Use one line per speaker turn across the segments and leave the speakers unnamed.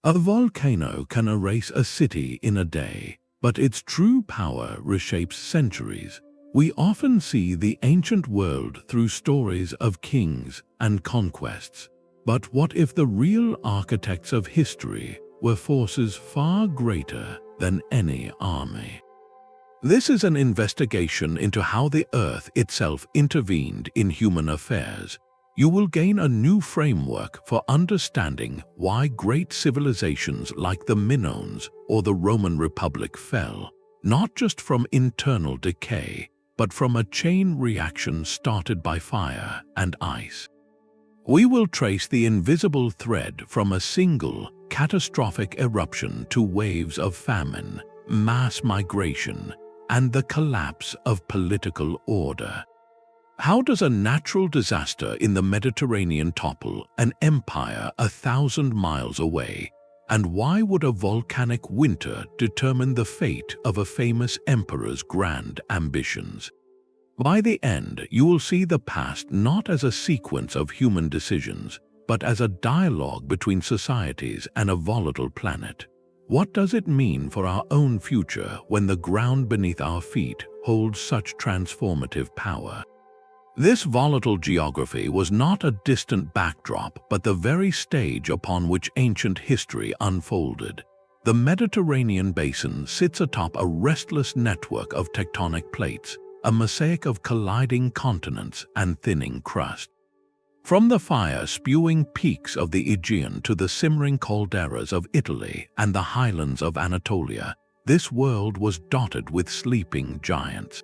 A volcano can erase a city in a day, but its true power reshapes centuries. We often see the ancient world through stories of kings and conquests. But what if the real architects of history were forces far greater than any army? This is an investigation into how the Earth itself intervened in human affairs. You will gain a new framework for understanding why great civilizations like the Minoans or the Roman Republic fell, not just from internal decay, but from a chain reaction started by fire and ice. We will trace the invisible thread from a single, catastrophic eruption to waves of famine, mass migration, and the collapse of political order. How does a natural disaster in the Mediterranean topple an empire 1,000 miles away? And why would a volcanic winter determine the fate of a famous emperor's grand ambitions? By the end, you will see the past not as a sequence of human decisions, but as a dialogue between societies and a volatile planet. What does it mean for our own future when the ground beneath our feet holds such transformative power? This volatile geography was not a distant backdrop, but the very stage upon which ancient history unfolded. The Mediterranean basin sits atop a restless network of tectonic plates, a mosaic of colliding continents and thinning crust. From the fire-spewing peaks of the Aegean to the simmering calderas of Italy and the highlands of Anatolia, this world was dotted with sleeping giants.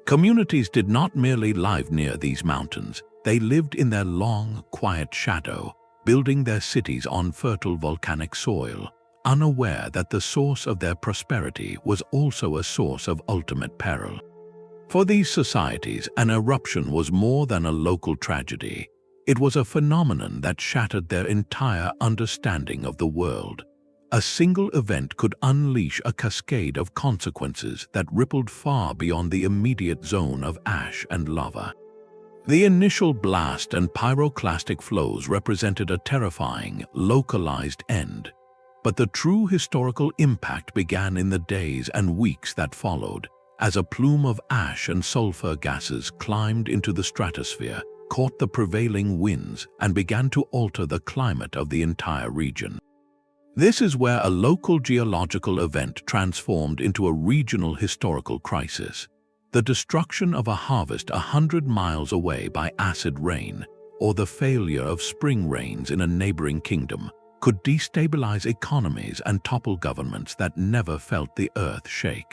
Communities did not merely live near these mountains, they lived in their long, quiet shadow, building their cities on fertile volcanic soil, unaware that the source of their prosperity was also a source of ultimate peril. For these societies, an eruption was more than a local tragedy. It was a phenomenon that shattered their entire understanding of the world. A single event could unleash a cascade of consequences that rippled far beyond the immediate zone of ash and lava. The initial blast and pyroclastic flows represented a terrifying, localized end. But the true historical impact began in the days and weeks that followed, as a plume of ash and sulfur gases climbed into the stratosphere, caught the prevailing winds, and began to alter the climate of the entire region. This is where a local geological event transformed into a regional historical crisis. The destruction of a harvest 100 miles away by acid rain, or the failure of spring rains in a neighboring kingdom, could destabilize economies and topple governments that never felt the earth shake.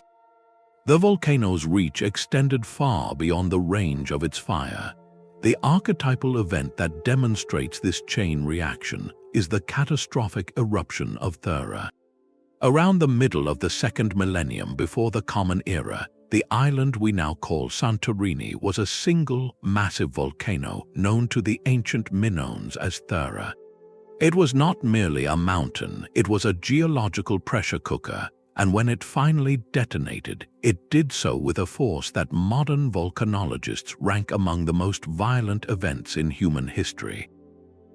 The volcano's reach extended far beyond the range of its fire. The archetypal event that demonstrates this chain reaction is the catastrophic eruption of Thura. Around the middle of the second millennium before the Common Era, the island we now call Santorini was a single, massive volcano known to the ancient Minoans as Thera. It was not merely a mountain, it was a geological pressure cooker, and when it finally detonated, it did so with a force that modern volcanologists rank among the most violent events in human history.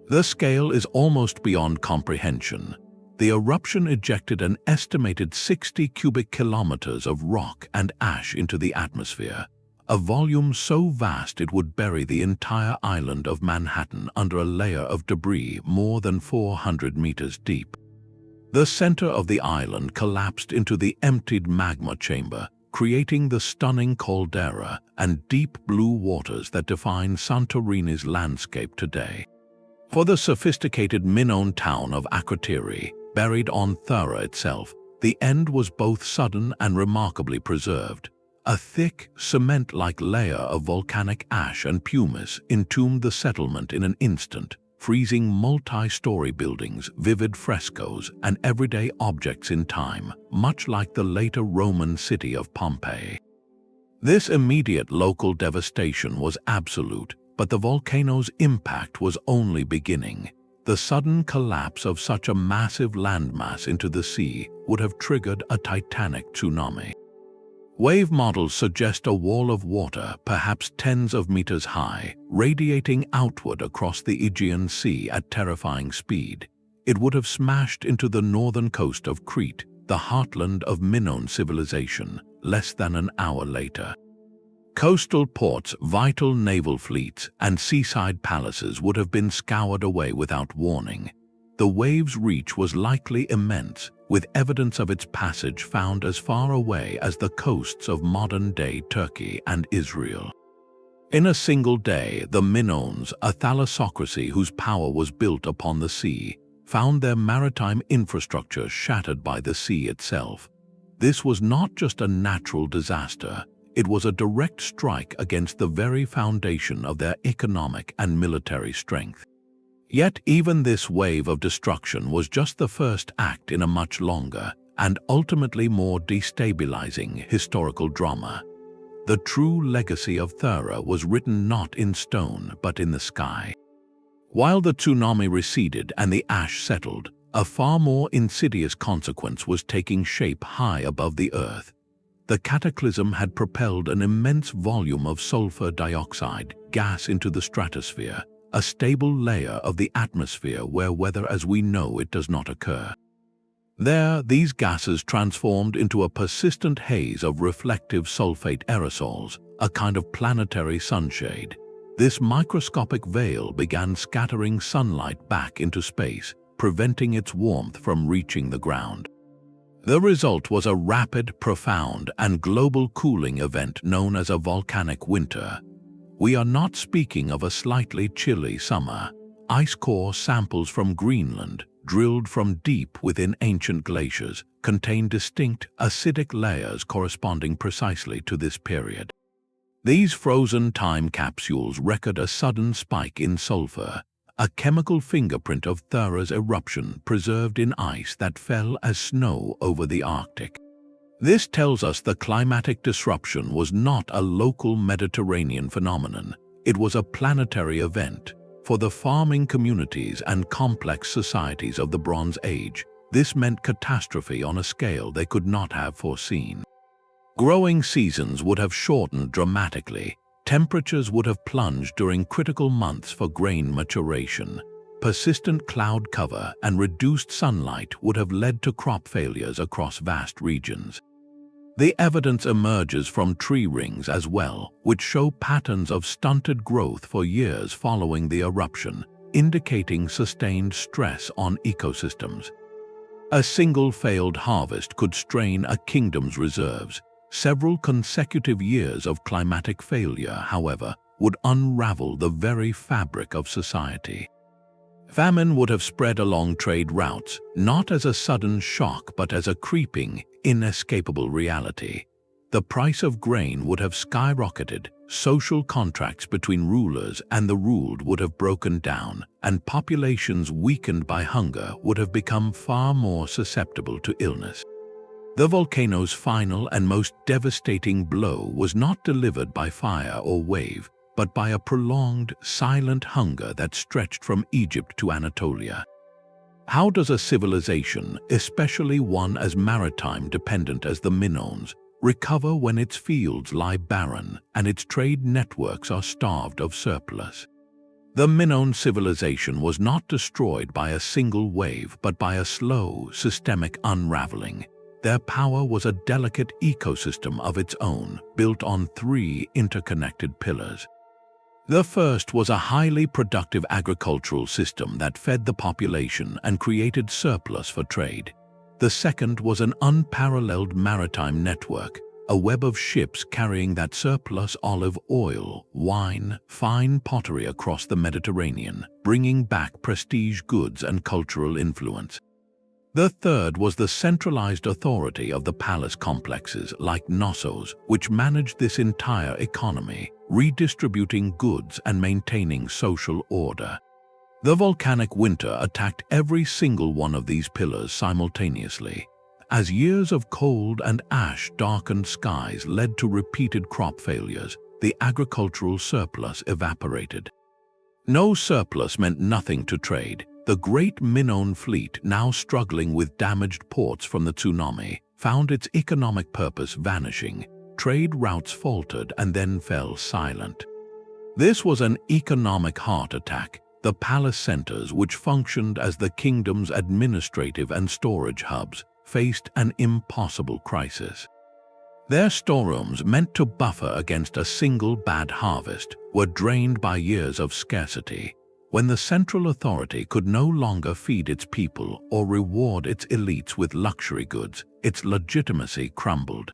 The scale is almost beyond comprehension. The eruption ejected an estimated 60 cubic kilometers of rock and ash into the atmosphere, a volume so vast it would bury the entire island of Manhattan under a layer of debris more than 400 meters deep. The center of the island collapsed into the emptied magma chamber, creating the stunning caldera and deep blue waters that define Santorini's landscape today. For the sophisticated Minoan town of Akrotiri, buried on Thura itself, the end was both sudden and remarkably preserved. A thick, cement-like layer of volcanic ash and pumice entombed the settlement in an instant, freezing multi-story buildings, vivid frescoes, and everyday objects in time, much like the later Roman city of Pompeii. This immediate local devastation was absolute, but the volcano's impact was only beginning. The sudden collapse of such a massive landmass into the sea would have triggered a titanic tsunami. Wave models suggest a wall of water, perhaps tens of meters high, radiating outward across the Aegean Sea at terrifying speed. it would have smashed into the northern coast of Crete, the heartland of Minoan civilization, less than an hour later. Coastal ports, vital naval fleets, and seaside palaces would have been scoured away without warning. The wave's reach was likely immense, with evidence of its passage found as far away as the coasts of modern-day Turkey and Israel. In a single day, the Minoans, a thalassocracy whose power was built upon the sea, found their maritime infrastructure shattered by the sea itself. This was not just a natural disaster, it was a direct strike against the very foundation of their economic and military strength. Yet even this wave of destruction was just the first act in a much longer and ultimately more destabilizing historical drama. The true legacy of Thura was written not in stone but in the sky. While the tsunami receded and the ash settled, a far more insidious consequence was taking shape high above the earth. The cataclysm had propelled an immense volume of sulfur dioxide gas into the stratosphere, a stable layer of the atmosphere where weather as we know it does not occur. There, these gases transformed into a persistent haze of reflective sulfate aerosols, a kind of planetary sunshade. This microscopic veil began scattering sunlight back into space, preventing its warmth from reaching the ground. The result was a rapid, profound, and global cooling event known as a volcanic winter. We are not speaking of a slightly chilly summer. Ice core samples from Greenland, drilled from deep within ancient glaciers, contain distinct, acidic layers corresponding precisely to this period. These frozen time capsules record a sudden spike in sulfur, a chemical fingerprint of Thura's eruption preserved in ice that fell as snow over the Arctic. This tells us the climatic disruption was not a local Mediterranean phenomenon, it was a planetary event. For the farming communities and complex societies of the Bronze Age, this meant catastrophe on a scale they could not have foreseen. Growing seasons would have shortened dramatically. Temperatures would have plunged during critical months for grain maturation. Persistent cloud cover and reduced sunlight would have led to crop failures across vast regions. The evidence emerges from tree rings as well, which show patterns of stunted growth for years following the eruption, indicating sustained stress on ecosystems. A single failed harvest could strain a kingdom's reserves. Several consecutive years of climatic failure, however, would unravel the very fabric of society. Famine would have spread along trade routes, not as a sudden shock but as a creeping, inescapable reality. The price of grain would have skyrocketed, social contracts between rulers and the ruled would have broken down, and populations weakened by hunger would have become far more susceptible to illness. The volcano's final and most devastating blow was not delivered by fire or wave, but by a prolonged, silent hunger that stretched from Egypt to Anatolia. How does a civilization, especially one as maritime dependent as the Minoans, recover when its fields lie barren and its trade networks are starved of surplus? The Minoan civilization was not destroyed by a single wave but by a slow, systemic unraveling. Their power was a delicate ecosystem of its own, built on three interconnected pillars. The first was a highly productive agricultural system that fed the population and created surplus for trade. The second was an unparalleled maritime network, a web of ships carrying that surplus olive oil, wine, fine pottery across the Mediterranean, bringing back prestige goods and cultural influence. The third was the centralized authority of the palace complexes like Knossos, which managed this entire economy, redistributing goods and maintaining social order. The volcanic winter attacked every single one of these pillars simultaneously. As years of cold and ash darkened skies led to repeated crop failures, the agricultural surplus evaporated. No surplus meant nothing to trade. The great Minoan fleet, now struggling with damaged ports from the tsunami, found its economic purpose vanishing. Trade routes faltered and then fell silent. This was an economic heart attack. the palace centers, which functioned as the kingdom's administrative and storage hubs, faced an impossible crisis. Their storerooms, meant to buffer against a single bad harvest, were drained by years of scarcity. When the central authority could no longer feed its people or reward its elites with luxury goods, its legitimacy crumbled.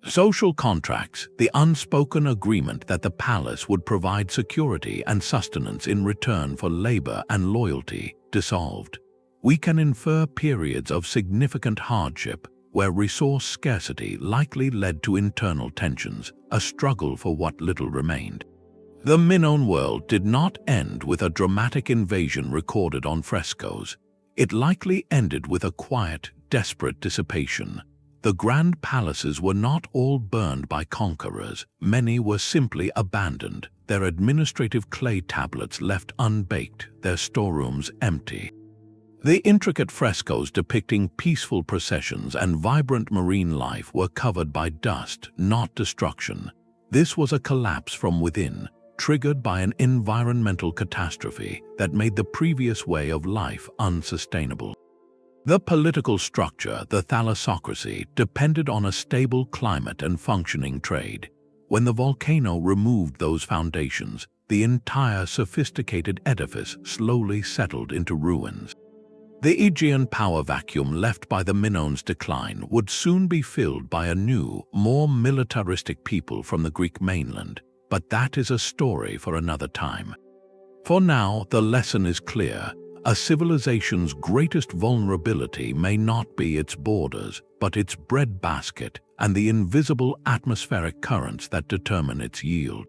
Social contracts, the unspoken agreement that the palace would provide security and sustenance in return for labor and loyalty, dissolved. We can infer periods of significant hardship where resource scarcity likely led to internal tensions, a struggle for what little remained. The Minoan world did not end with a dramatic invasion recorded on frescoes. It likely ended with a quiet, desperate dissipation. The grand palaces were not all burned by conquerors. Many were simply abandoned, their administrative clay tablets left unbaked, their storerooms empty. The intricate frescoes depicting peaceful processions and vibrant marine life were covered by dust, not destruction. This was a collapse from within, triggered by an environmental catastrophe that made the previous way of life unsustainable. The political structure, the thalassocracy, depended on a stable climate and functioning trade. When the volcano removed those foundations, the entire sophisticated edifice slowly settled into ruins. The Aegean power vacuum left by the Minoans' decline would soon be filled by a new, more militaristic people from the Greek mainland, but that is a story for another time. For now, the lesson is clear. A civilization's greatest vulnerability may not be its borders, but its breadbasket and the invisible atmospheric currents that determine its yield.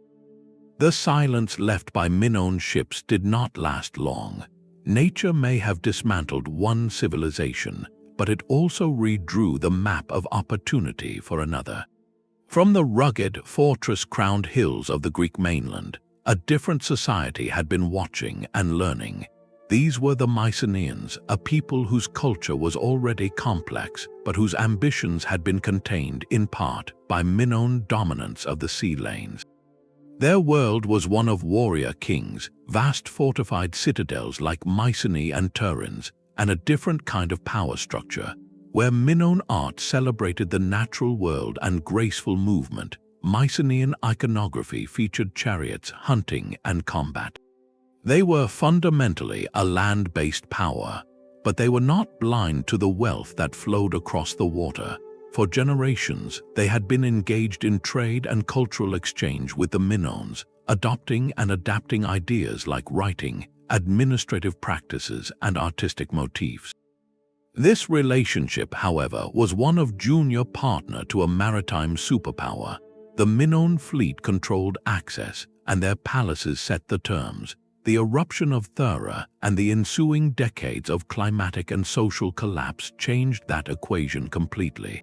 The silence left by Minoan ships did not last long. Nature may have dismantled one civilization, but it also redrew the map of opportunity for another. From the rugged, fortress-crowned hills of the Greek mainland, a different society had been watching and learning. These were the Mycenaeans, a people whose culture was already complex, but whose ambitions had been contained in part by Minoan dominance of the sea lanes. Their world was one of warrior kings, vast fortified citadels like Mycenae and Turin's, and a different kind of power structure. Where Minoan art celebrated the natural world and graceful movement, Mycenaean iconography featured chariots, hunting, and combat. They were fundamentally a land-based power, but they were not blind to the wealth that flowed across the water. For generations, they had been engaged in trade and cultural exchange with the Minoans, adopting and adapting ideas like writing, administrative practices, and artistic motifs. This relationship, however, was one of junior partner to a maritime superpower. The Minoan fleet controlled access, and their palaces set the terms. The eruption of Thura and the ensuing decades of climatic and social collapse changed that equation completely.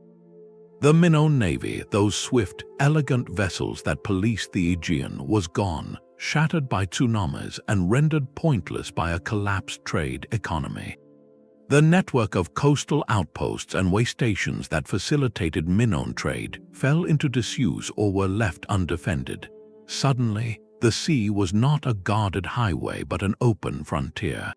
The Minoan navy, those swift, elegant vessels that policed the Aegean, was gone, shattered by tsunamis and rendered pointless by a collapsed trade economy. The network of coastal outposts and way stations that facilitated Minoan trade fell into disuse or were left undefended. Suddenly, the sea was not a guarded highway but an open frontier.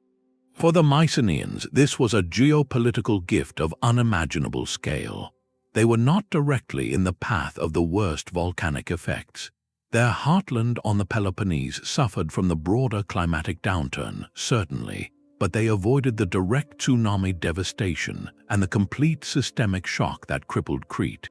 For the Mycenaeans, this was a geopolitical gift of unimaginable scale. They were not directly in the path of the worst volcanic effects. Their heartland on the Peloponnese suffered from the broader climatic downturn, certainly, but they avoided the direct tsunami devastation and the complete systemic shock that crippled Crete.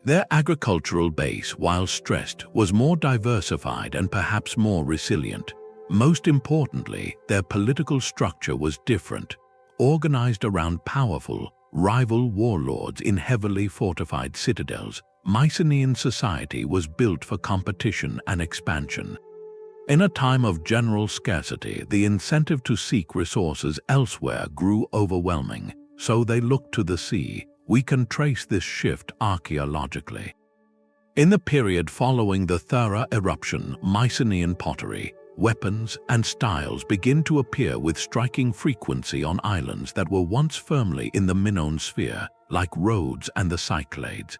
Their agricultural base, while stressed, was more diversified and perhaps more resilient. Most importantly, their political structure was different, organized around powerful, rival warlords in heavily fortified citadels. Mycenaean society was built for competition and expansion. In a time of general scarcity, the incentive to seek resources elsewhere grew overwhelming, so they looked to the sea. We can trace this shift archaeologically. In the period following the Thera eruption, Mycenaean pottery, weapons, and styles begin to appear with striking frequency on islands that were once firmly in the Minoan sphere, like Rhodes and the Cyclades.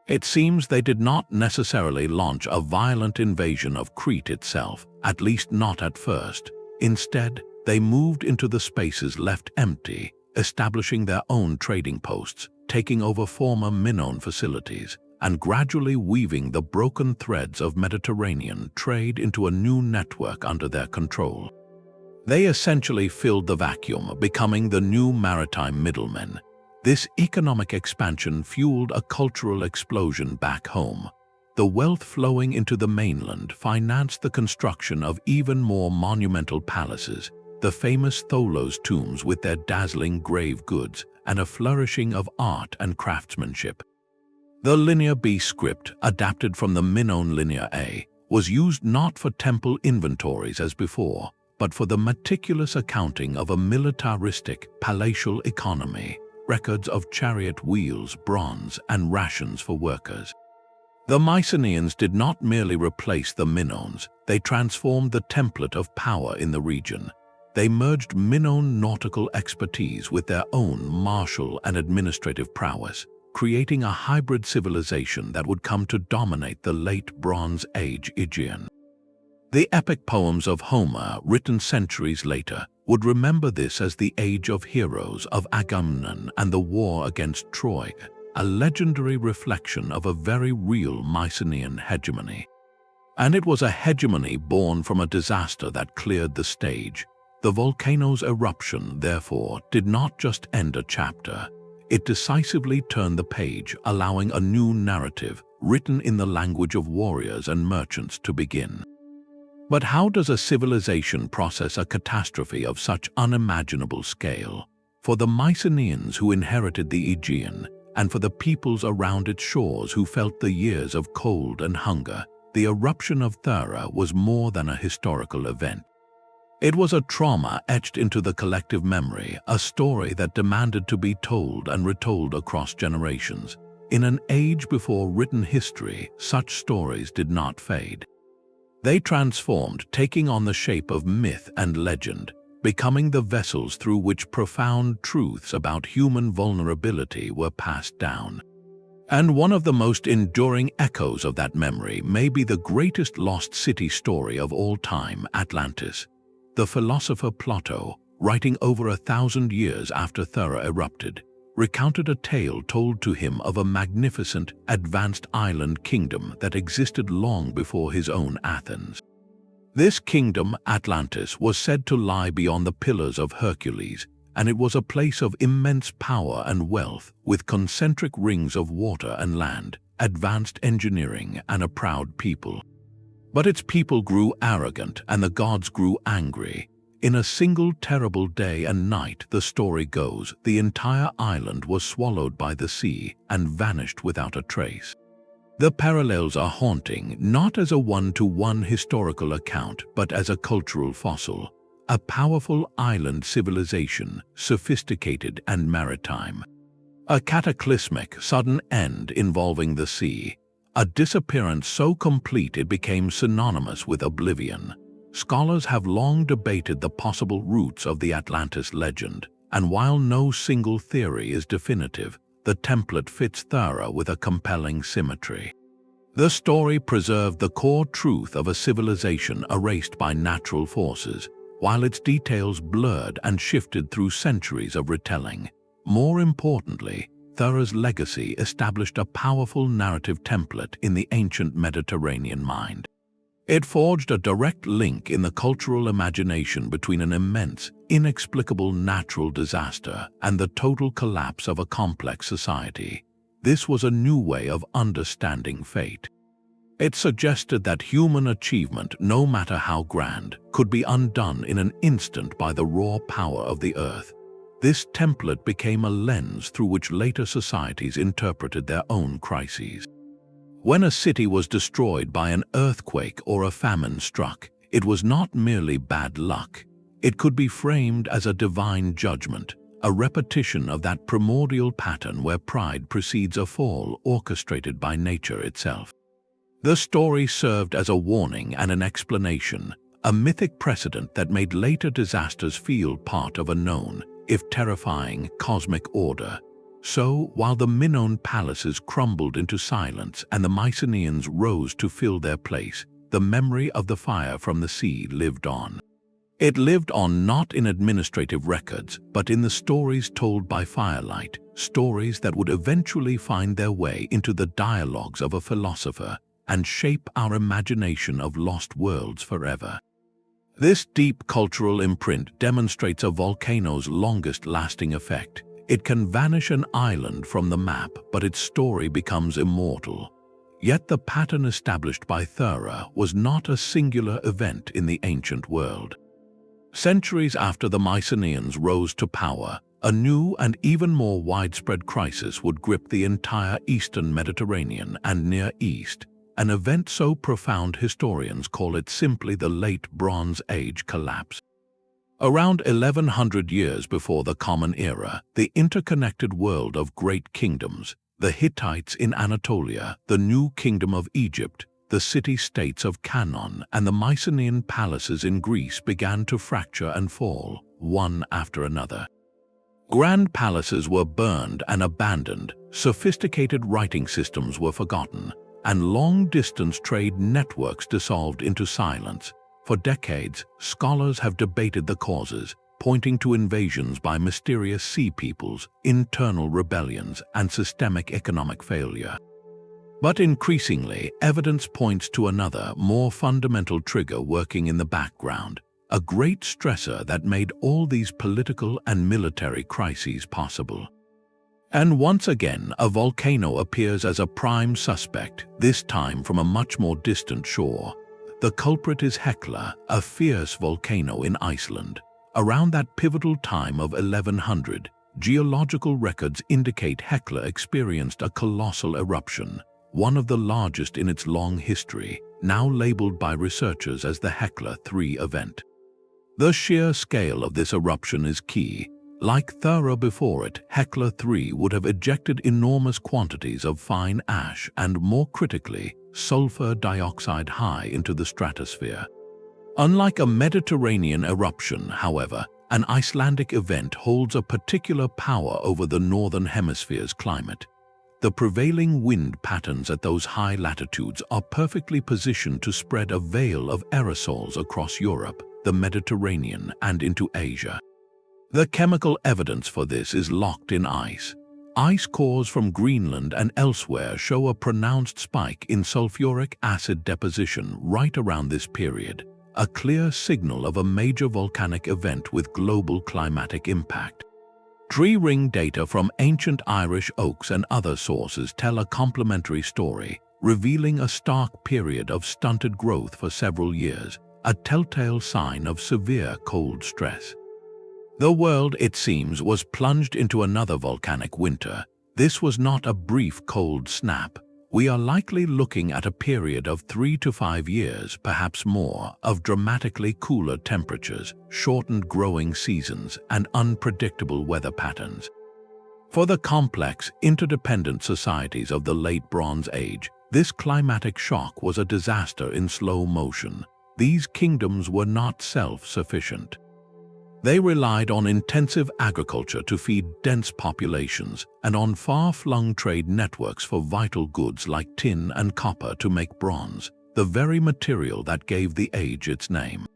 It seems they did not necessarily launch a violent invasion of Crete itself, at least not at first. Instead, they moved into the spaces left empty, establishing their own trading posts, taking over former Minoan facilities, and gradually weaving the broken threads of Mediterranean trade into a new network under their control. They essentially filled the vacuum, becoming the new maritime middlemen. This economic expansion fueled a cultural explosion back home. The wealth flowing into the mainland financed the construction of even more monumental palaces, the famous Tholos tombs with their dazzling grave goods, and a flourishing of art and craftsmanship. The Linear B script, adapted from the Minoan Linear A, was used not for temple inventories as before, but for the meticulous accounting of a militaristic palatial economy, records of chariot wheels, bronze, and rations for workers. The Mycenaeans did not merely replace the Minoans, they transformed the template of power in the region. They merged Minoan nautical expertise with their own martial and administrative prowess, creating a hybrid civilization that would come to dominate the late Bronze Age Aegean. The epic poems of Homer, written centuries later, would remember this as the age of heroes, of Agamemnon and the war against Troy, a legendary reflection of a very real Mycenaean hegemony. And it was a hegemony born from a disaster that cleared the stage. The Volcanoes' eruption, therefore, did not just end a chapter. It decisively turned the page, allowing a new narrative, written in the language of warriors and merchants, to begin. But how does a civilization process a catastrophe of such unimaginable scale? For the Mycenaeans who inherited the Aegean, and for the peoples around its shores who felt the years of cold and hunger, the eruption of Thera was more than a historical event. It was a trauma etched into the collective memory, a story that demanded to be told and retold across generations. In an age before written history, such stories did not fade. They transformed, taking on the shape of myth and legend, becoming the vessels through which profound truths about human vulnerability were passed down. And one of the most enduring echoes of that memory may be the greatest lost city story of all time, Atlantis. The philosopher Plato, writing over 1,000 years after Thera erupted, recounted a tale told to him of a magnificent, advanced island kingdom that existed long before his own Athens. This kingdom, Atlantis, was said to lie beyond the Pillars of Hercules, and it was a place of immense power and wealth, with concentric rings of water and land, advanced engineering, and a proud people. But its people grew arrogant, and the gods grew angry. In a single terrible day and night, the story goes, the entire island was swallowed by the sea and vanished without a trace. The parallels are haunting, not as a one-to-one historical account, but as a cultural fossil, a powerful island civilization, sophisticated and maritime. A cataclysmic, sudden end involving the sea, a disappearance so complete it became synonymous with oblivion. Scholars have long debated the possible roots of the Atlantis legend, and while no single theory is definitive, the template fits Thera with a compelling symmetry. The story preserved the core truth of a civilization erased by natural forces, while its details blurred and shifted through centuries of retelling. More importantly, Thera's legacy established a powerful narrative template in the ancient Mediterranean mind. It forged a direct link in the cultural imagination between an immense, inexplicable natural disaster and the total collapse of a complex society. This was a new way of understanding fate. It suggested that human achievement, no matter how grand, could be undone in an instant by the raw power of the earth. This template became a lens through which later societies interpreted their own crises. When a city was destroyed by an earthquake or a famine struck, it was not merely bad luck. It could be framed as a divine judgment, a repetition of that primordial pattern where pride precedes a fall orchestrated by nature itself. The story served as a warning and an explanation, a mythic precedent that made later disasters feel part of a known, if terrifying, cosmic order. So, while the Minoan palaces crumbled into silence and the Mycenaeans rose to fill their place, the memory of the fire from the sea lived on. It lived on not in administrative records, but in the stories told by firelight, stories that would eventually find their way into the dialogues of a philosopher and shape our imagination of lost worlds forever. This deep cultural imprint demonstrates a volcano's longest-lasting effect. It can vanish an island from the map, but its story becomes immortal. Yet the pattern established by Thura was not a singular event in the ancient world. Centuries after the Mycenaeans rose to power, a new and even more widespread crisis would grip the entire eastern Mediterranean and Near East, an event so profound historians call it simply the Late Bronze Age collapse. Around 1100 years before the Common Era, the interconnected world of great kingdoms, the Hittites in Anatolia, the New Kingdom of Egypt, the city-states of Canaan, and the Mycenaean palaces in Greece began to fracture and fall, one after another. Grand palaces were burned and abandoned, sophisticated writing systems were forgotten, and long-distance trade networks dissolved into silence. For decades, scholars have debated the causes, pointing to invasions by mysterious sea peoples, internal rebellions, and systemic economic failure. But increasingly, evidence points to another, more fundamental trigger working in the background, a great stressor that made all these political and military crises possible. And once again, a volcano appears as a prime suspect, this time from a much more distant shore. The culprit is Hekla, a fierce volcano in Iceland. Around that pivotal time of 1100, geological records indicate Hekla experienced a colossal eruption, one of the largest in its long history, now labeled by researchers as the Hekla 3 event. The sheer scale of this eruption is key. Like Thura before it, Hekla 3 would have ejected enormous quantities of fine ash and, more critically, sulfur dioxide high into the stratosphere. Unlike a Mediterranean eruption, however, an Icelandic event holds a particular power over the northern hemisphere's climate. The prevailing wind patterns at those high latitudes are perfectly positioned to spread a veil of aerosols across Europe, the Mediterranean, and into Asia. The chemical evidence for this is locked in ice. Ice cores from Greenland and elsewhere show a pronounced spike in sulfuric acid deposition right around this period, a clear signal of a major volcanic event with global climatic impact. Tree ring data from ancient Irish oaks and other sources tell a complementary story, revealing a stark period of stunted growth for several years, a telltale sign of severe cold stress. The world, it seems, was plunged into another volcanic winter. This was not a brief cold snap. We are likely looking at a period of 3 to 5 years, perhaps more, of dramatically cooler temperatures, shortened growing seasons, and unpredictable weather patterns. For the complex, interdependent societies of the Late Bronze Age, this climatic shock was a disaster in slow motion. These kingdoms were not self-sufficient. They relied on intensive agriculture to feed dense populations and on far-flung trade networks for vital goods like tin and copper to make bronze, the very material that gave the age its name.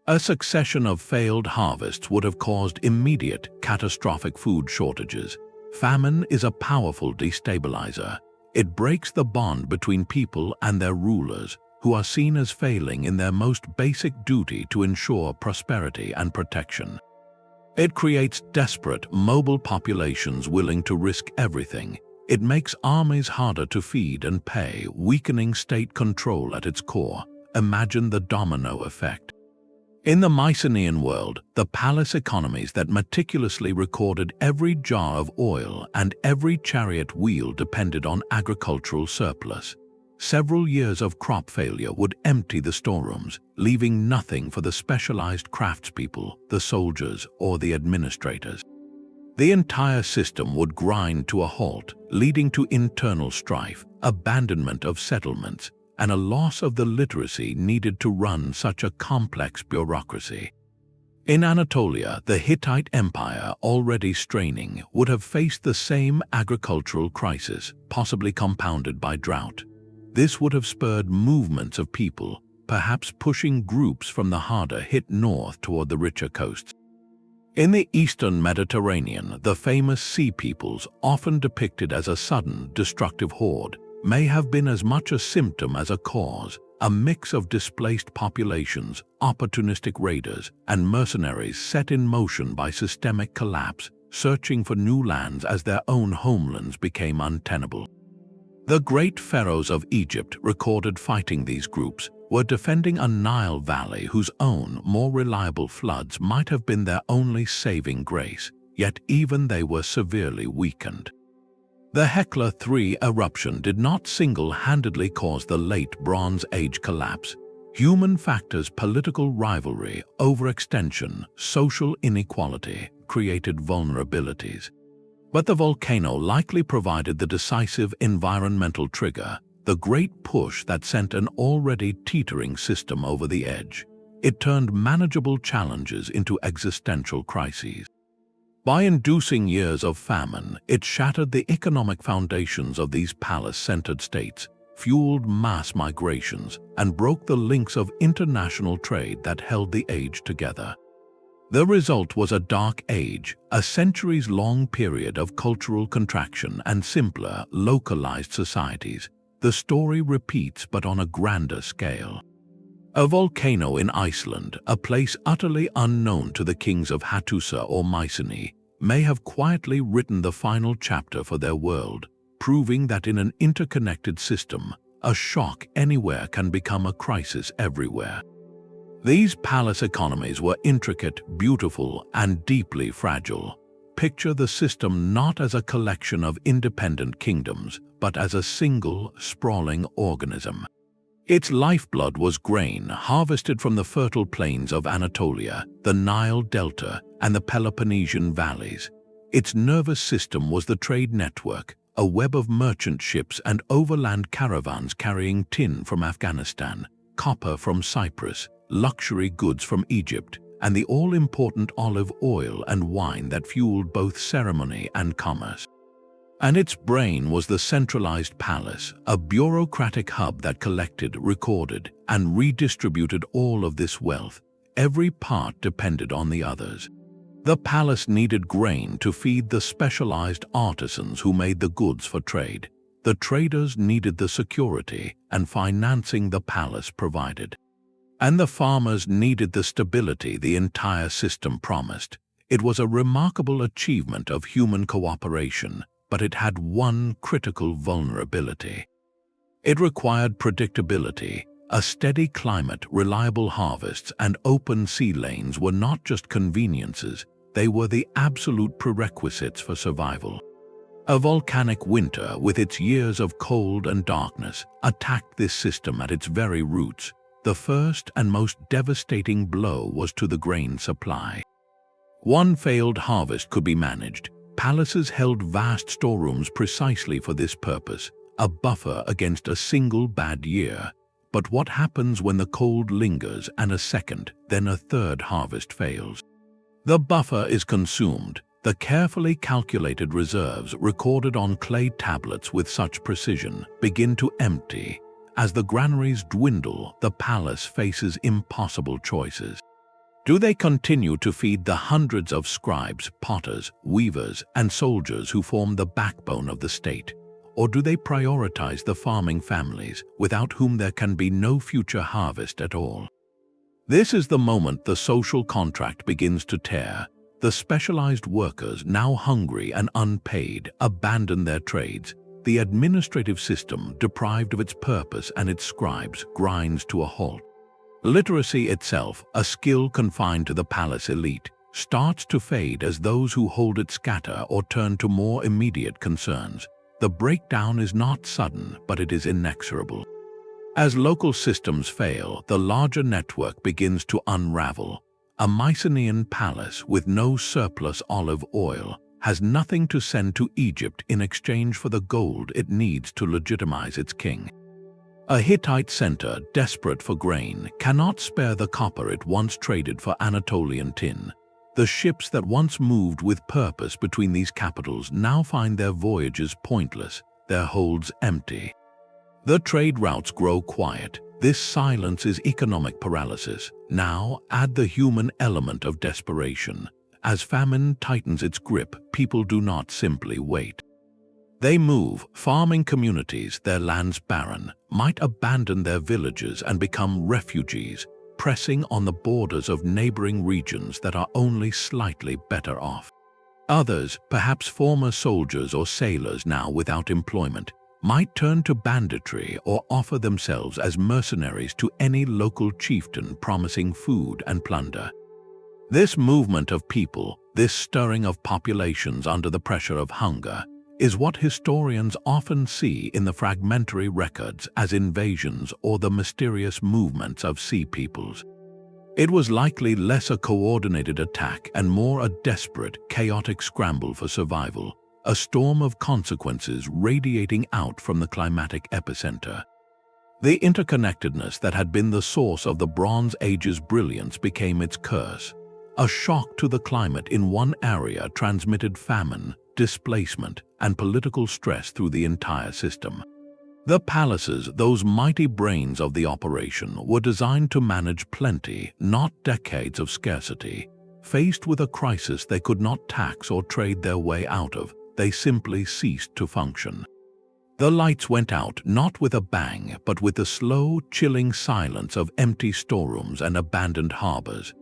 A succession of failed harvests would have caused immediate, catastrophic food shortages. Famine is a powerful destabilizer. It breaks the bond between people and their rulers, who are seen as failing in their most basic duty to ensure prosperity and protection. It creates desperate, mobile populations willing to risk everything. It makes armies harder to feed and pay, weakening state control at its core. Imagine the domino effect. In the Mycenaean world, the palace economies that meticulously recorded every jar of oil and every chariot wheel depended on agricultural surplus. Several years of crop failure would empty the storerooms, leaving nothing for the specialized craftspeople, the soldiers, or the administrators. The entire system would grind to a halt, leading to internal strife, abandonment of settlements, and a loss of the literacy needed to run such a complex bureaucracy. In Anatolia, the Hittite Empire, already straining, would have faced the same agricultural crisis, possibly compounded by drought. This would have spurred movements of people, perhaps pushing groups from the harder-hit north toward the richer coasts. In the eastern Mediterranean, the famous sea peoples, often depicted as a sudden, destructive horde, may have been as much a symptom as a cause, a mix of displaced populations, opportunistic raiders, and mercenaries set in motion by systemic collapse, searching for new lands as their own homelands became untenable. The great pharaohs of Egypt, recorded fighting these groups, were defending a Nile valley whose own, more reliable floods might have been their only saving grace, yet even they were severely weakened. The Hekla III eruption did not single-handedly cause the late Bronze Age collapse. Human factors, political rivalry, overextension, social inequality created vulnerabilities. But the volcano likely provided the decisive environmental trigger, the great push that sent an already teetering system over the edge. It turned manageable challenges into existential crises. By inducing years of famine, it shattered the economic foundations of these palace-centered states, fueled mass migrations, and broke the links of international trade that held the age together. The result was a dark age, a centuries-long period of cultural contraction and simpler, localized societies. The story repeats but on a grander scale. A volcano in Iceland, a place utterly unknown to the kings of Hattusa or Mycenaean, may have quietly written the final chapter for their world, proving that in an interconnected system, a shock anywhere can become a crisis everywhere. These palace economies were intricate, beautiful, and deeply fragile. Picture the system not as a collection of independent kingdoms, but as a single, sprawling organism. Its lifeblood was grain harvested from the fertile plains of Anatolia, the Nile Delta, and the Peloponnesian valleys. Its nervous system was the trade network, a web of merchant ships and overland caravans carrying tin from Afghanistan, copper from Cyprus, luxury goods from Egypt, and the all-important olive oil and wine that fueled both ceremony and commerce. And its brain was the centralized palace, a bureaucratic hub that collected, recorded, and redistributed all of this wealth. Every part depended on the others. The palace needed grain to feed the specialized artisans who made the goods for trade. The traders needed the security and financing the palace provided. And the farmers needed the stability the entire system promised. It was a remarkable achievement of human cooperation, but it had one critical vulnerability. It required predictability. A steady climate, reliable harvests, and open sea lanes were not just conveniences, they were the absolute prerequisites for survival. A volcanic winter, with its years of cold and darkness, attacked this system at its very roots. The first and most devastating blow was to the grain supply. One failed harvest could be managed. Palaces held vast storerooms precisely for this purpose, a buffer against a single bad year. But what happens when the cold lingers and a second, then a third harvest fails? The buffer is consumed. The carefully calculated reserves recorded on clay tablets with such precision begin to empty. As the granaries dwindle, the palace faces impossible choices. Do they continue to feed the hundreds of scribes, potters, weavers, and soldiers who form the backbone of the state? Or do they prioritize the farming families, without whom there can be no future harvest at all? This is the moment the social contract begins to tear. The specialized workers, now hungry and unpaid, abandon their trades. The administrative system, deprived of its purpose and its scribes, grinds to a halt. Literacy itself, a skill confined to the palace elite, starts to fade as those who hold it scatter or turn to more immediate concerns. The breakdown is not sudden, but it is inexorable. As local systems fail, the larger network begins to unravel. A Mycenaean palace with no surplus olive oil has nothing to send to Egypt in exchange for the gold it needs to legitimize its king. A Hittite center, desperate for grain, cannot spare the copper it once traded for Anatolian tin. The ships that once moved with purpose between these capitals now find their voyages pointless, their holds empty. The trade routes grow quiet. This silence is economic paralysis. Now add the human element of desperation. As famine tightens its grip, people do not simply wait. They move. Farming communities, their lands barren, might abandon their villages and become refugees, pressing on the borders of neighboring regions that are only slightly better off. Others, perhaps former soldiers or sailors now without employment, might turn to banditry or offer themselves as mercenaries to any local chieftain promising food and plunder. This movement of people, this stirring of populations under the pressure of hunger, is what historians often see in the fragmentary records as invasions or the mysterious movements of sea peoples. It was likely less a coordinated attack and more a desperate, chaotic scramble for survival, a storm of consequences radiating out from the climatic epicenter. The interconnectedness that had been the source of the Bronze Age's brilliance became its curse. A shock to the climate in one area transmitted famine, displacement, and political stress through the entire system. The palaces, those mighty brains of the operation, were designed to manage plenty, not decades of scarcity. Faced with a crisis they could not tax or trade their way out of, they simply ceased to function. The lights went out not with a bang, but with the slow, chilling silence of empty storerooms and abandoned harbors.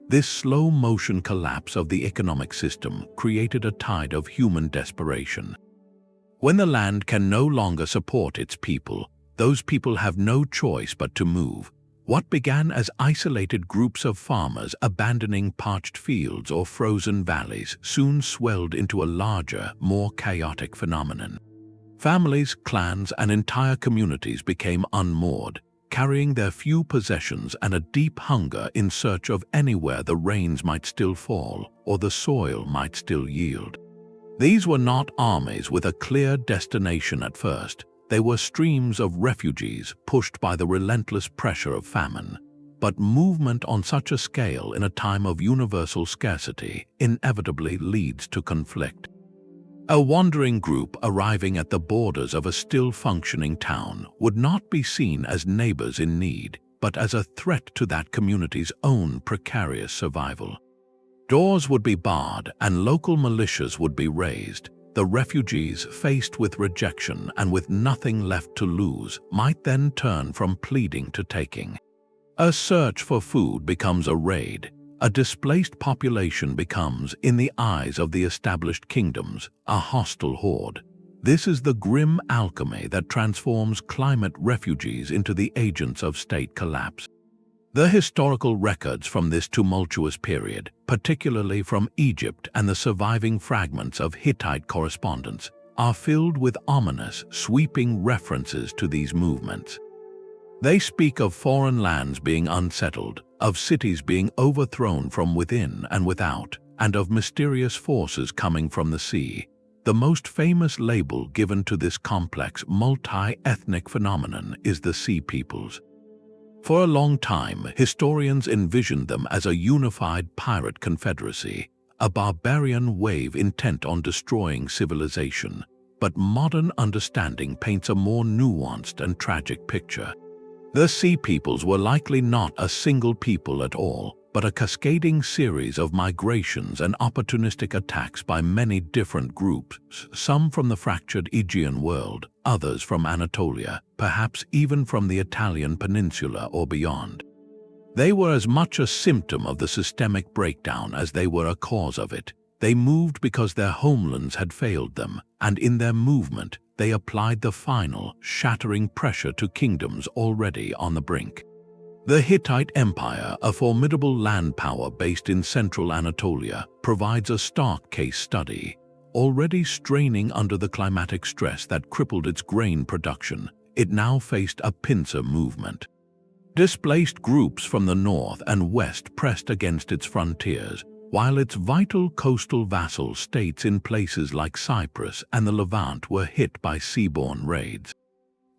This slow-motion collapse of the economic system created a tide of human desperation. When the land can no longer support its people, those people have no choice but to move. What began as isolated groups of farmers abandoning parched fields or frozen valleys soon swelled into a larger, more chaotic phenomenon. Families, clans, and entire communities became unmoored, carrying their few possessions and a deep hunger in search of anywhere the rains might still fall or the soil might still yield. These were not armies with a clear destination at first. They were streams of refugees pushed by the relentless pressure of famine. But movement on such a scale in a time of universal scarcity inevitably leads to conflict. A wandering group arriving at the borders of a still-functioning town would not be seen as neighbors in need, but as a threat to that community's own precarious survival. Doors would be barred and local militias would be raised. The refugees, faced with rejection and with nothing left to lose, might then turn from pleading to taking. A search for food becomes a raid. A displaced population becomes, in the eyes of the established kingdoms, a hostile horde. This is the grim alchemy that transforms climate refugees into the agents of state collapse. The historical records from this tumultuous period, particularly from Egypt and the surviving fragments of Hittite correspondence, are filled with ominous, sweeping references to these movements. They speak of foreign lands being unsettled, of cities being overthrown from within and without, and of mysterious forces coming from the sea. The most famous label given to this complex, multi-ethnic phenomenon is the Sea Peoples. For a long time, historians envisioned them as a unified pirate confederacy, a barbarian wave intent on destroying civilization. But modern understanding paints a more nuanced and tragic picture. The Sea Peoples were likely not a single people at all, but a cascading series of migrations and opportunistic attacks by many different groups, some from the fractured Aegean world, others from Anatolia, perhaps even from the Italian peninsula or beyond. They were as much a symptom of the systemic breakdown as they were a cause of it. They moved because their homelands had failed them, and in their movement, they applied the final, shattering pressure to kingdoms already on the brink. The Hittite Empire, a formidable land power based in central Anatolia, provides a stark case study. Already straining under the climatic stress that crippled its grain production, it now faced a pincer movement. Displaced groups from the north and west pressed against its frontiers, while its vital coastal vassal states in places like Cyprus and the Levant were hit by seaborne raids.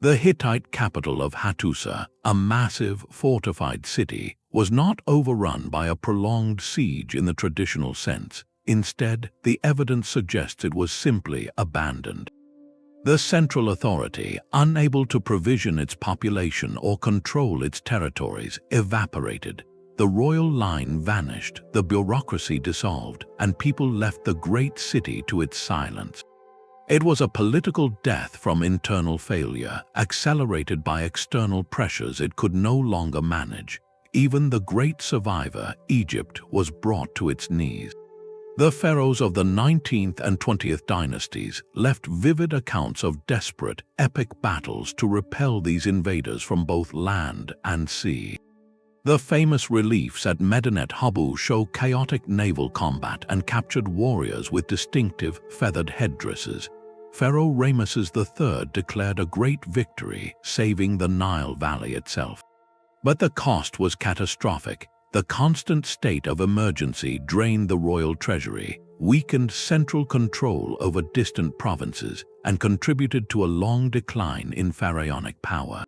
The Hittite capital of Hattusa, a massive, fortified city, was not overrun by a prolonged siege in the traditional sense. Instead, the evidence suggests it was simply abandoned. The central authority, unable to provision its population or control its territories, evaporated. The royal line vanished, the bureaucracy dissolved, and people left the great city to its silence. It was a political death from internal failure, accelerated by external pressures it could no longer manage. Even the great survivor, Egypt, was brought to its knees. The pharaohs of the 19th and 20th dynasties left vivid accounts of desperate, epic battles to repel these invaders from both land and sea. The famous reliefs at Medinet Habu show chaotic naval combat and captured warriors with distinctive, feathered headdresses. Pharaoh Ramesses III declared a great victory, saving the Nile Valley itself. But the cost was catastrophic. The constant state of emergency drained the royal treasury, weakened central control over distant provinces, and contributed to a long decline in pharaonic power.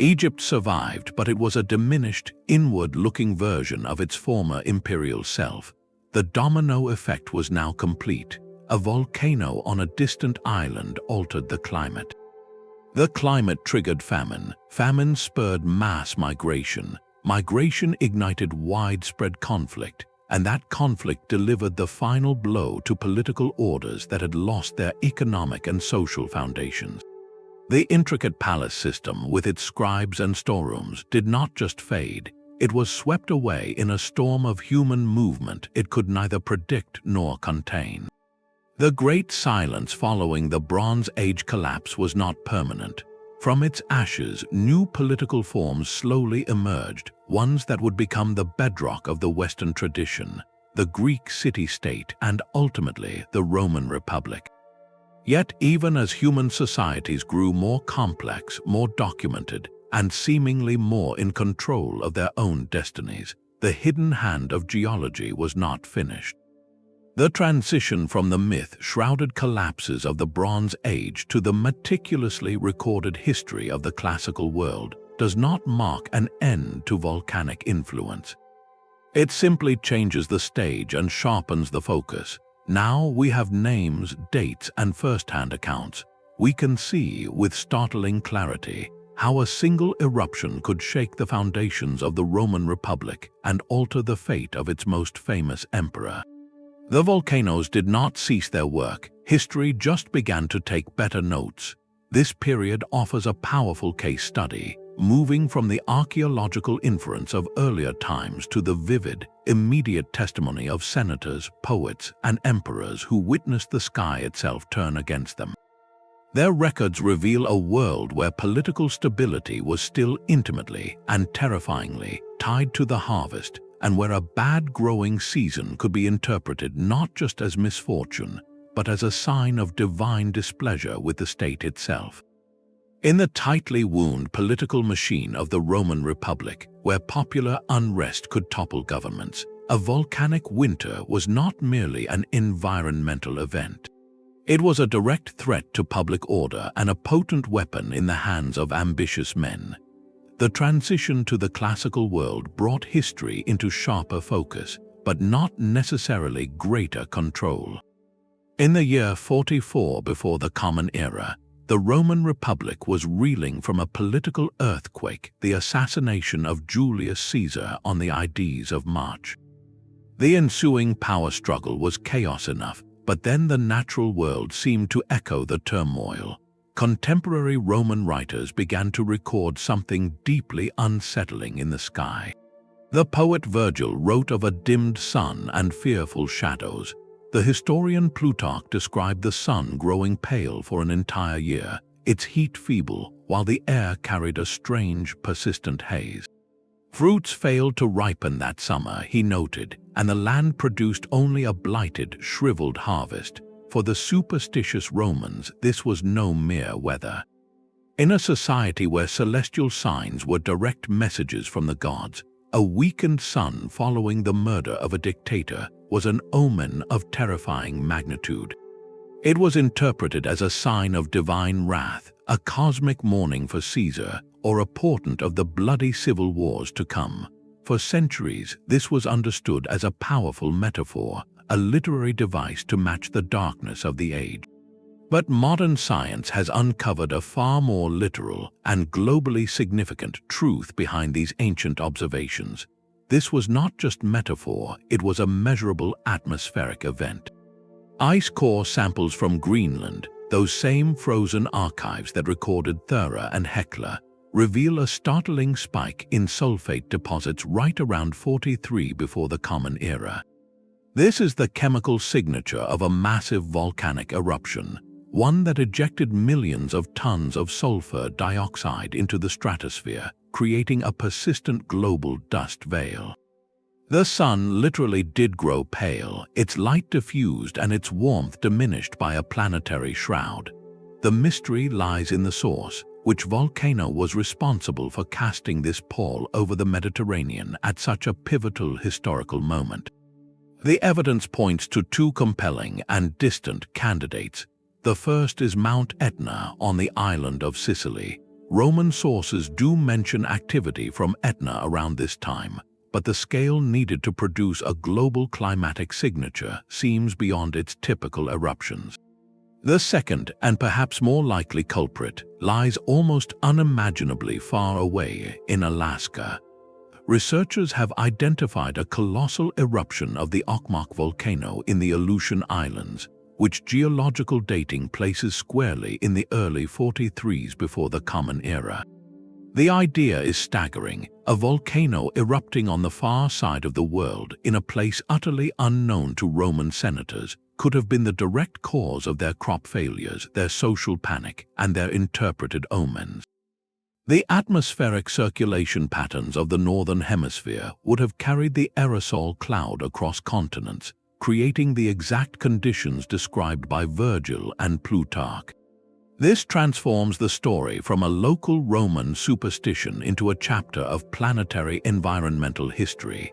Egypt survived, but it was a diminished, inward-looking version of its former imperial self. The domino effect was now complete. A volcano on a distant island altered the climate. The climate triggered famine. Famine spurred mass migration. Migration ignited widespread conflict, and that conflict delivered the final blow to political orders that had lost their economic and social foundations. The intricate palace system, with its scribes and storerooms, did not just fade. It was swept away in a storm of human movement it could neither predict nor contain. The Great Silence following the Bronze Age collapse was not permanent. From its ashes, new political forms slowly emerged, ones that would become the bedrock of the Western tradition, the Greek city-state, and ultimately the Roman Republic. Yet even as human societies grew more complex, more documented, and seemingly more in control of their own destinies, the hidden hand of geology was not finished. The transition from the myth-shrouded collapses of the Bronze Age to the meticulously recorded history of the classical world does not mark an end to volcanic influence. It simply changes the stage and sharpens the focus. Now we have names, dates, and first-hand accounts. We can see with startling clarity how a single eruption could shake the foundations of the Roman Republic and alter the fate of its most famous emperor. The volcanoes did not cease their work. History just began to take better notes. This period offers a powerful case study, moving from the archaeological inference of earlier times to the vivid, immediate testimony of senators, poets, and emperors who witnessed the sky itself turn against them. Their records reveal a world where political stability was still intimately and terrifyingly tied to the harvest, and where a bad growing season could be interpreted not just as misfortune, but as a sign of divine displeasure with the state itself. In the tightly wound political machine of the Roman Republic, where popular unrest could topple governments, a volcanic winter was not merely an environmental event. It was a direct threat to public order and a potent weapon in the hands of ambitious men. The transition to the classical world brought history into sharper focus, but not necessarily greater control. In the year 44 before the Common Era, the Roman Republic was reeling from a political earthquake, the assassination of Julius Caesar on the Ides of March. The ensuing power struggle was chaos enough, but then the natural world seemed to echo the turmoil. Contemporary Roman writers began to record something deeply unsettling in the sky. The poet Virgil wrote of a dimmed sun and fearful shadows. The historian Plutarch described the sun growing pale for an entire year, its heat feeble, while the air carried a strange, persistent haze. Fruits failed to ripen that summer, he noted, and the land produced only a blighted, shriveled harvest. For the superstitious Romans, this was no mere weather. In a society where celestial signs were direct messages from the gods, a weakened sun following the murder of a dictator was an omen of terrifying magnitude. It was interpreted as a sign of divine wrath, a cosmic mourning for Caesar, or a portent of the bloody civil wars to come. For centuries, this was understood as a powerful metaphor, a literary device to match the darkness of the age. But modern science has uncovered a far more literal and globally significant truth behind these ancient observations. This was not just metaphor, it was a measurable atmospheric event. Ice core samples from Greenland, those same frozen archives that recorded Thera and Hekla, reveal a startling spike in sulfate deposits right around 43 before the Common Era. This is the chemical signature of a massive volcanic eruption, one that ejected millions of tons of sulfur dioxide into the stratosphere, creating a persistent global dust veil. The sun literally did grow pale, its light diffused and its warmth diminished by a planetary shroud. The mystery lies in the source, which volcano was responsible for casting this pall over the Mediterranean at such a pivotal historical moment. The evidence points to two compelling and distant candidates. The first is Mount Etna on the island of Sicily. Roman sources do mention activity from Etna around this time, but the scale needed to produce a global climatic signature seems beyond its typical eruptions. The second, and perhaps more likely culprit, lies almost unimaginably far away in Alaska. Researchers have identified a colossal eruption of the Okmok volcano in the Aleutian Islands, which geological dating places squarely in the early 43s before the Common Era. The idea is staggering, a volcano erupting on the far side of the world in a place utterly unknown to Roman senators could have been the direct cause of their crop failures, their social panic, and their interpreted omens. The atmospheric circulation patterns of the northern hemisphere would have carried the aerosol cloud across continents, creating the exact conditions described by Virgil and Plutarch. This transforms the story from a local Roman superstition into a chapter of planetary environmental history.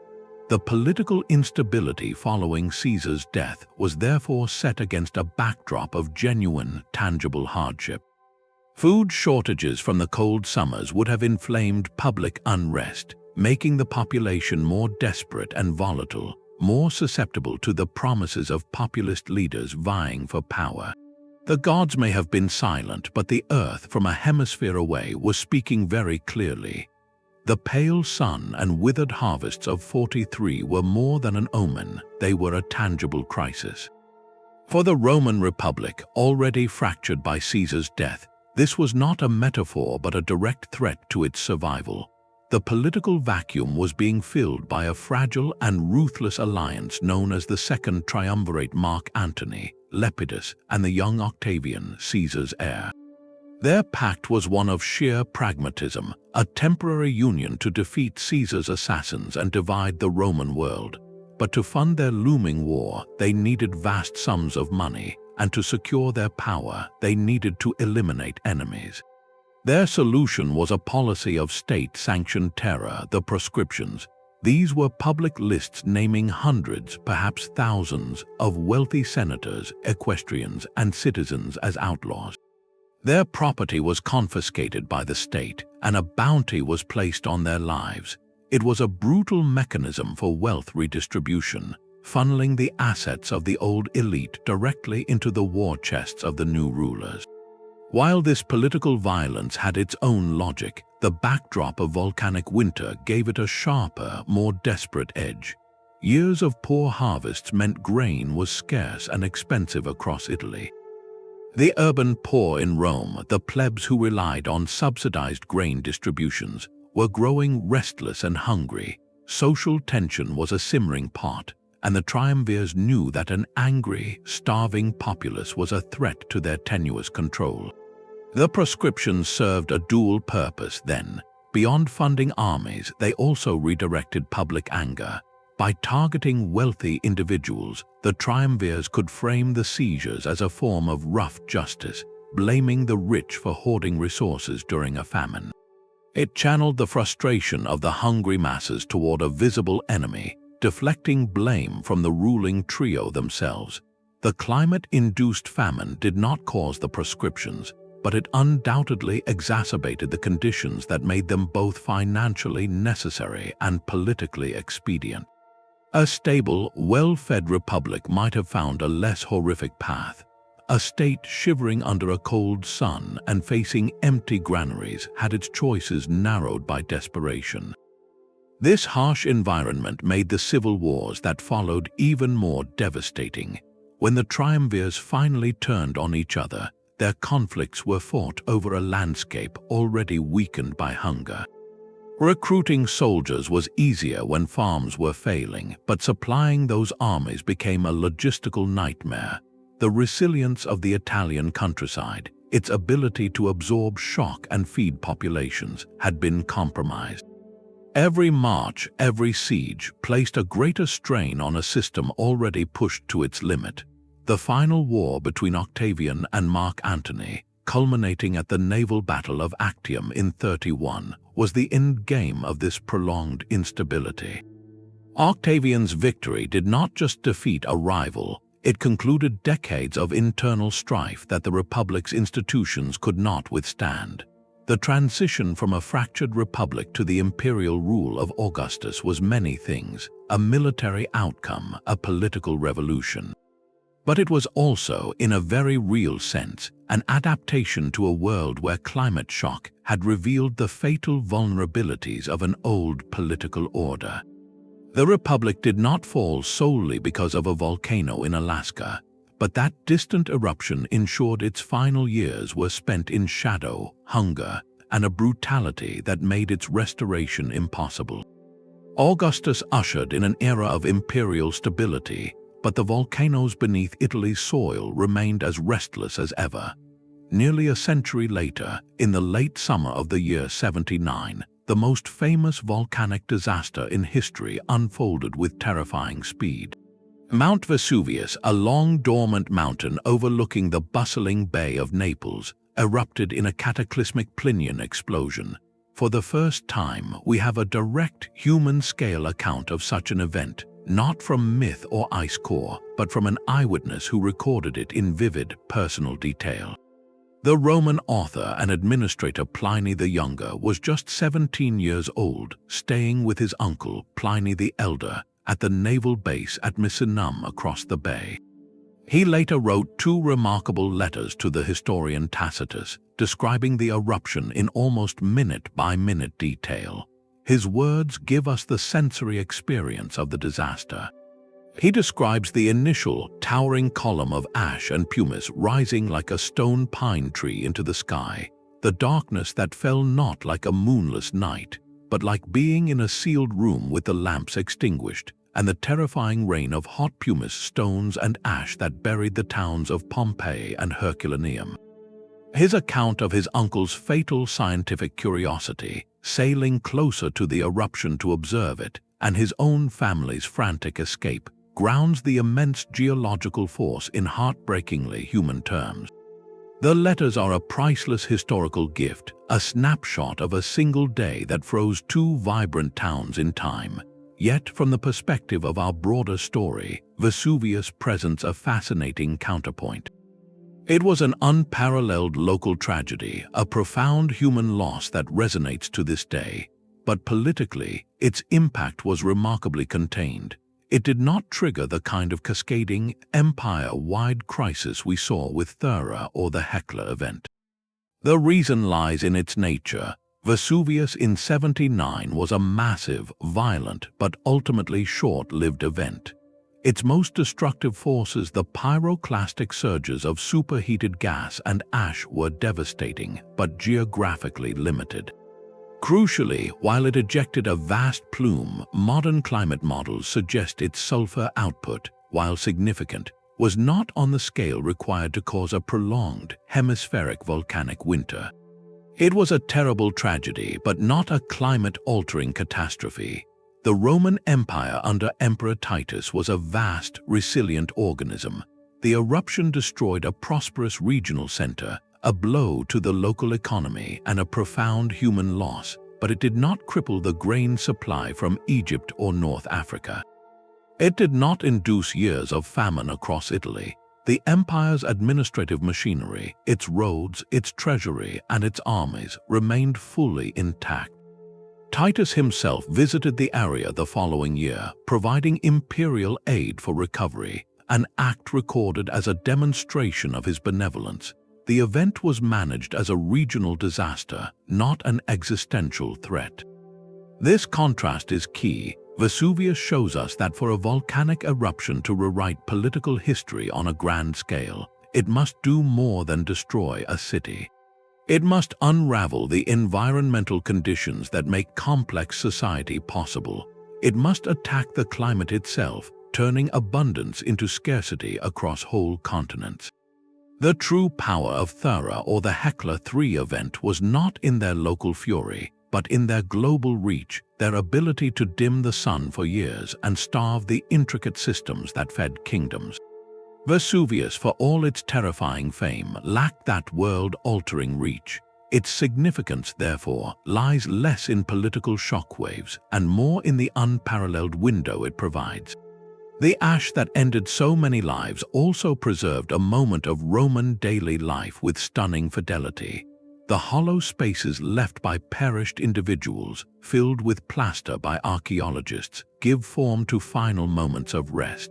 The political instability following Caesar's death was therefore set against a backdrop of genuine, tangible hardship. Food shortages from the cold summers would have inflamed public unrest, making the population more desperate and volatile, more susceptible to the promises of populist leaders vying for power. The gods may have been silent, but the earth from a hemisphere away was speaking very clearly. The pale sun and withered harvests of 43 were more than an omen, they were a tangible crisis. For the Roman Republic, already fractured by Caesar's death, this was not a metaphor but a direct threat to its survival. The political vacuum was being filled by a fragile and ruthless alliance known as the Second Triumvirate: Mark Antony, Lepidus, and the young Octavian, Caesar's heir. Their pact was one of sheer pragmatism, a temporary union to defeat Caesar's assassins and divide the Roman world. But to fund their looming war, they needed vast sums of money, and to secure their power, they needed to eliminate enemies. Their solution was a policy of state-sanctioned terror, the Proscriptions. These were public lists naming hundreds, perhaps thousands, of wealthy senators, equestrians, and citizens as outlaws. Their property was confiscated by the state, and a bounty was placed on their lives. It was a brutal mechanism for wealth redistribution, funneling the assets of the old elite directly into the war chests of the new rulers. While this political violence had its own logic, the backdrop of volcanic winter gave it a sharper, more desperate edge. Years of poor harvests meant grain was scarce and expensive across Italy. The urban poor in Rome, the plebs who relied on subsidized grain distributions, were growing restless and hungry. Social tension was a simmering pot, and the triumvirs knew that an angry, starving populace was a threat to their tenuous control. The proscriptions served a dual purpose then. Beyond funding armies, they also redirected public anger. By targeting wealthy individuals, the triumvirs could frame the seizures as a form of rough justice, blaming the rich for hoarding resources during a famine. It channeled the frustration of the hungry masses toward a visible enemy, deflecting blame from the ruling trio themselves. The climate-induced famine did not cause the proscriptions, but it undoubtedly exacerbated the conditions that made them both financially necessary and politically expedient. A stable, well-fed republic might have found a less horrific path. a state shivering under a cold sun and facing empty granaries, had its choices narrowed by desperation. This harsh environment made the civil wars that followed even more devastating. When the triumvirs finally turned on each other, their conflicts were fought over a landscape already weakened by hunger. Recruiting soldiers was easier when farms were failing, but supplying those armies became a logistical nightmare. The resilience of the Italian countryside, its ability to absorb shock and feed populations, had been compromised. Every march, every siege placed a greater strain on a system already pushed to its limit. The final war between Octavian and Mark Antony, culminating at the naval battle of Actium in 31, was the end game of this prolonged instability. Octavian's victory did not just defeat a rival, it concluded decades of internal strife that the Republic's institutions could not withstand. The transition from a fractured republic to the imperial rule of Augustus was many things: a military outcome, a political revolution. But it was also, in a very real sense, an adaptation to a world where climate shock had revealed the fatal vulnerabilities of an old political order. The Republic did not fall solely because of a volcano in Alaska, but that distant eruption ensured its final years were spent in shadow, hunger, and a brutality that made its restoration impossible. Augustus ushered in an era of imperial stability, but the volcanoes beneath Italy's soil remained as restless as ever. Nearly a century later, in the late summer of the year 79, the most famous volcanic disaster in history unfolded with terrifying speed. Mount Vesuvius, a long dormant mountain overlooking the bustling Bay of Naples, erupted in a cataclysmic Plinian explosion. For the first time, we have a direct human-scale account of such an event, not from myth or ice core, but from an eyewitness who recorded it in vivid, personal detail. The Roman author and administrator Pliny the Younger was just 17 years old, staying with his uncle, Pliny the Elder, at the naval base at Mycenaean across the bay. He later wrote two remarkable letters to the historian Tacitus, describing the eruption in almost minute-by-minute detail. His words give us the sensory experience of the disaster. He describes the initial, towering column of ash and pumice rising like a stone pine tree into the sky, the darkness that fell not like a moonless night, but like being in a sealed room with the lamps extinguished, and the terrifying rain of hot pumice stones and ash that buried the towns of Pompeii and Herculaneum. His account of his uncle's fatal scientific curiosity, sailing closer to the eruption to observe it, and his own family's frantic escape, grounds the immense geological force in heartbreakingly human terms. The letters are a priceless historical gift, a snapshot of a single day that froze two vibrant towns in time. Yet, from the perspective of our broader story, Vesuvius presents a fascinating counterpoint. It was an unparalleled local tragedy, a profound human loss that resonates to this day. But politically, its impact was remarkably contained. It did not trigger the kind of cascading, empire-wide crisis we saw with Thura or the Hekla event. The reason lies in its nature. Vesuvius in 79 was a massive, violent, but ultimately short-lived event. Its most destructive forces, the pyroclastic surges of superheated gas and ash, were devastating, but geographically limited. Crucially, while it ejected a vast plume, modern climate models suggest its sulfur output, while significant, was not on the scale required to cause a prolonged, hemispheric volcanic winter. It was a terrible tragedy, but not a climate-altering catastrophe. The Roman Empire under Emperor Titus was a vast, resilient organism. The eruption destroyed a prosperous regional center, a blow to the local economy and a profound human loss, but it did not cripple the grain supply from Egypt or North Africa. It did not induce years of famine across Italy. The empire's administrative machinery, its roads, its treasury, and its armies remained fully intact. Titus himself visited the area the following year, providing imperial aid for recovery, an act recorded as a demonstration of his benevolence. The event was managed as a regional disaster, not an existential threat. This contrast is key. Vesuvius shows us that for a volcanic eruption to rewrite political history on a grand scale, it must do more than destroy a city. It must unravel the environmental conditions that make complex society possible. It must attack the climate itself, turning abundance into scarcity across whole continents. The true power of Thura or the Hekla III event was not in their local fury, but in their global reach, their ability to dim the sun for years and starve the intricate systems that fed kingdoms. Vesuvius, for all its terrifying fame, lacked that world-altering reach. Its significance, therefore, lies less in political shockwaves and more in the unparalleled window it provides. The ash that ended so many lives also preserved a moment of Roman daily life with stunning fidelity. The hollow spaces left by perished individuals, filled with plaster by archaeologists, give form to final moments of rest.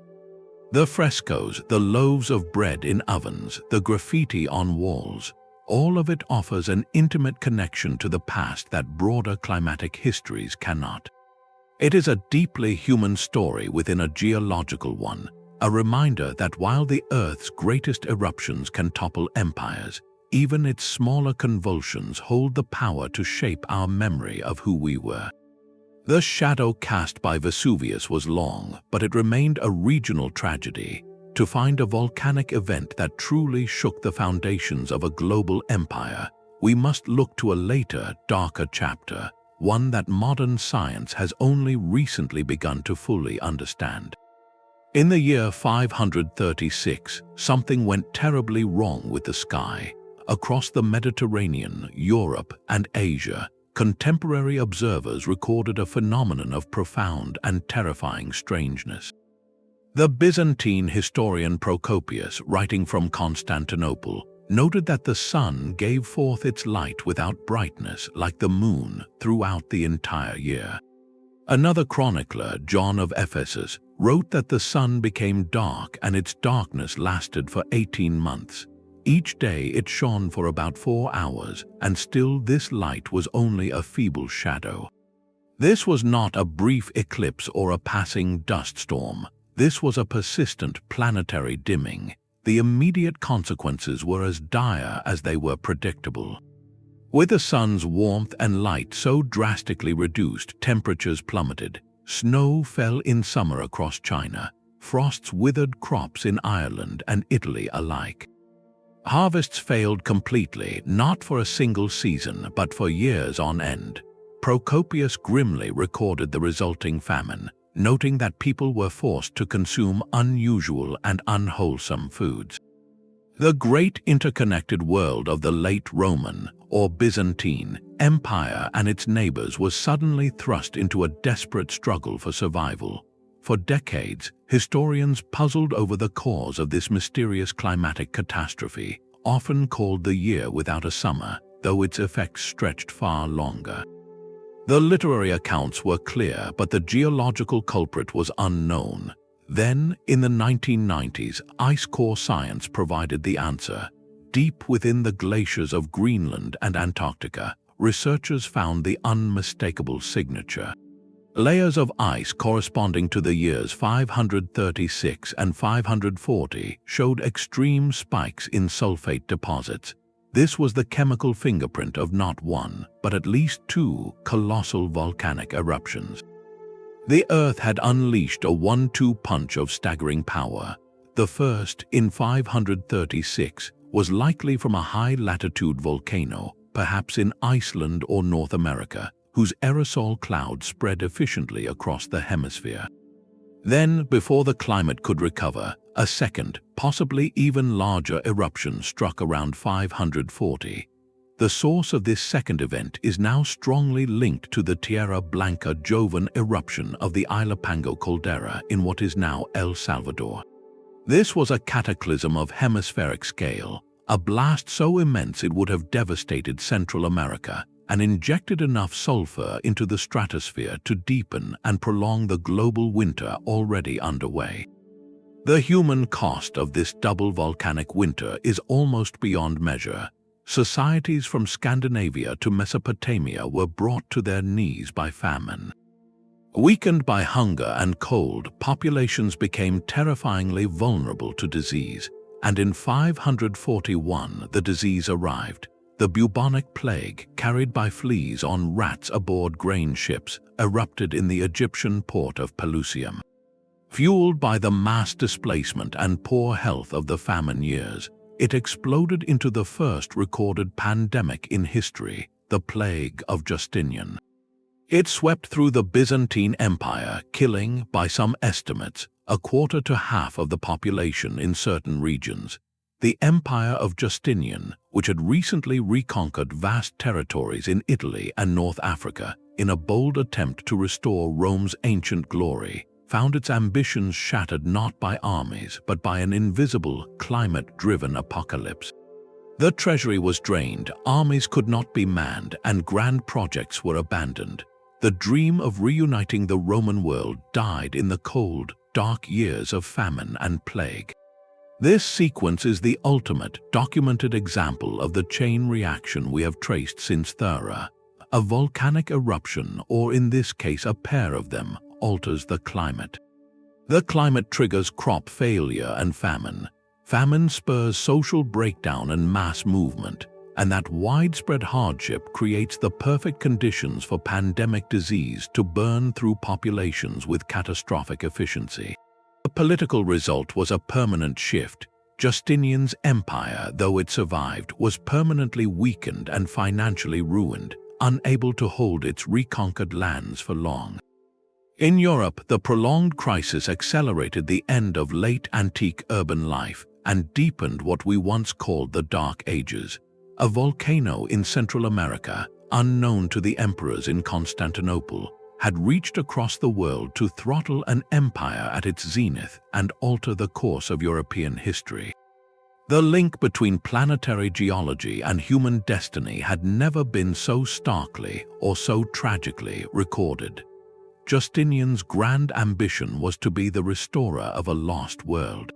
The frescoes, the loaves of bread in ovens, the graffiti on walls, all of it offers an intimate connection to the past that broader climatic histories cannot. It is a deeply human story within a geological one, a reminder that while the Earth's greatest eruptions can topple empires, even its smaller convulsions hold the power to shape our memory of who we were. The shadow cast by Vesuvius was long, but it remained a regional tragedy. To find a volcanic event that truly shook the foundations of a global empire, we must look to a later, darker chapter, one that modern science has only recently begun to fully understand. In the year 536, something went terribly wrong with the sky. Across the Mediterranean, Europe, and Asia, contemporary observers recorded a phenomenon of profound and terrifying strangeness. The Byzantine historian Procopius, writing from Constantinople, noted that the sun gave forth its light without brightness like the moon throughout the entire year. Another chronicler, John of Ephesus, wrote that the sun became dark and its darkness lasted for 18 months. Each day it shone for about 4 hours, and still this light was only a feeble shadow. This was not a brief eclipse or a passing dust storm. This was a persistent planetary dimming. The immediate consequences were as dire as they were predictable. With the sun's warmth and light so drastically reduced, temperatures plummeted. Snow fell in summer across China. Frosts withered crops in Ireland and Italy alike. Harvests failed completely, not for a single season, but for years on end. Procopius grimly recorded the resulting famine, noting that people were forced to consume unusual and unwholesome foods. The great interconnected world of the late Roman, or Byzantine, Empire and its neighbors was suddenly thrust into a desperate struggle for survival. For decades, historians puzzled over the cause of this mysterious climatic catastrophe, often called the year without a summer, though its effects stretched far longer. The literary accounts were clear, but the geological culprit was unknown. Then, in the 1990s, ice core science provided the answer. Deep within the glaciers of Greenland and Antarctica, researchers found the unmistakable signature. Layers of ice corresponding to the years 536 and 540 showed extreme spikes in sulfate deposits. This was the chemical fingerprint of not one, but at least 2 colossal volcanic eruptions. The Earth had unleashed a 1-2 punch of staggering power. The first, in 536, was likely from a high-latitude volcano, perhaps in Iceland or North America, whose aerosol cloud spread efficiently across the hemisphere. Then, before the climate could recover, a second, possibly even larger eruption struck around 540. The source of this second event is now strongly linked to the Tierra Blanca Jovan eruption of the Ilopango caldera in what is now El Salvador. This was a cataclysm of hemispheric scale, a blast so immense it would have devastated Central America, and injected enough sulfur into the stratosphere to deepen and prolong the global winter already underway. The human cost of this double volcanic winter is almost beyond measure. Societies from Scandinavia to Mesopotamia were brought to their knees by famine. Weakened by hunger and cold, populations became terrifyingly vulnerable to disease, and in 541 the disease arrived. The bubonic plague, carried by fleas on rats aboard grain ships, erupted in the Egyptian port of Pelusium. Fueled by the mass displacement and poor health of the famine years, it exploded into the first recorded pandemic in history, the Plague of Justinian. It swept through the Byzantine Empire, killing, by some estimates, a quarter to half of the population in certain regions. The Empire of Justinian, which had recently reconquered vast territories in Italy and North Africa in a bold attempt to restore Rome's ancient glory, found its ambitions shattered not by armies but by an invisible, climate-driven apocalypse. The treasury was drained, armies could not be manned, and grand projects were abandoned. The dream of reuniting the Roman world died in the cold, dark years of famine and plague. This sequence is the ultimate, documented example of the chain reaction we have traced since Thera. A volcanic eruption, or in this case a pair of them, alters the climate. The climate triggers crop failure and famine. Famine spurs social breakdown and mass movement, and that widespread hardship creates the perfect conditions for pandemic disease to burn through populations with catastrophic efficiency. The political result was a permanent shift. Justinian's empire, though it survived, was permanently weakened and financially ruined, unable to hold its reconquered lands for long. In Europe, the prolonged crisis accelerated the end of late antique urban life and deepened what we once called the Dark Ages. A volcano in Central America, unknown to the emperors in Constantinople, had reached across the world to throttle an empire at its zenith and alter the course of European history. The link between planetary geology and human destiny had never been so starkly or so tragically recorded. Justinian's grand ambition was to be the restorer of a lost world.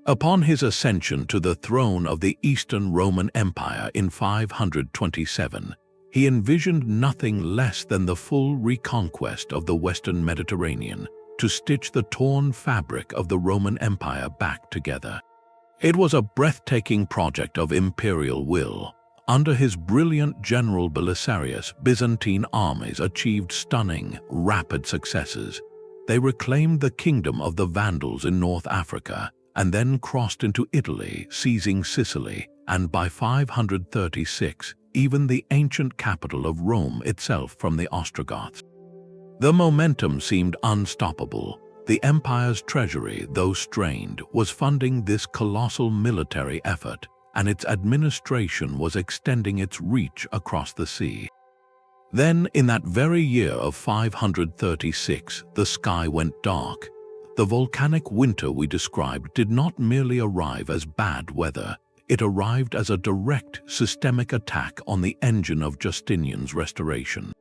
Upon his ascension to the throne of the Eastern Roman Empire in 527, he envisioned nothing less than the full reconquest of the Western Mediterranean to stitch the torn fabric of the Roman Empire back together. It was a breathtaking project of imperial will. Under his brilliant general Belisarius, Byzantine armies achieved stunning, rapid successes. They reclaimed the kingdom of the Vandals in North Africa, and then crossed into Italy, seizing Sicily, and by 536, even the ancient capital of Rome itself from the Ostrogoths. The momentum seemed unstoppable. The empire's treasury, though strained, was funding this colossal military effort, and its administration was extending its reach across the sea. Then, in that very year of 536, the sky went dark. The volcanic winter we described did not merely arrive as bad weather, it arrived as a direct, systemic attack on the engine of Justinian's restoration.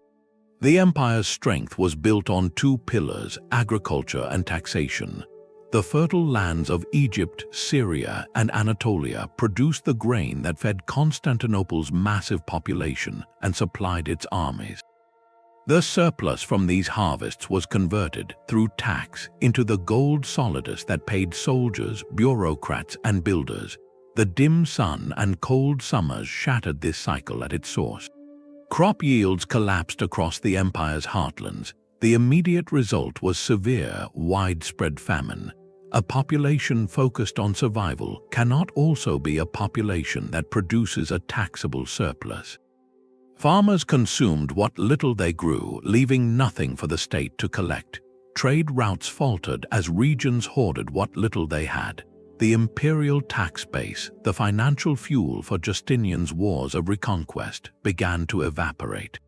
The empire's strength was built on two pillars, agriculture and taxation. The fertile lands of Egypt, Syria, and Anatolia produced the grain that fed Constantinople's massive population and supplied its armies. The surplus from these harvests was converted, through tax, into the gold solidus that paid soldiers, bureaucrats, and builders. The dim sun and cold summers shattered this cycle at its source. Crop yields collapsed across the empire's heartlands. The immediate result was severe, widespread famine. A population focused on survival cannot also be a population that produces a taxable surplus. Farmers consumed what little they grew, leaving nothing for the state to collect. Trade routes faltered as regions hoarded what little they had. The imperial tax base, the financial fuel for Justinian's wars of reconquest, began to evaporate.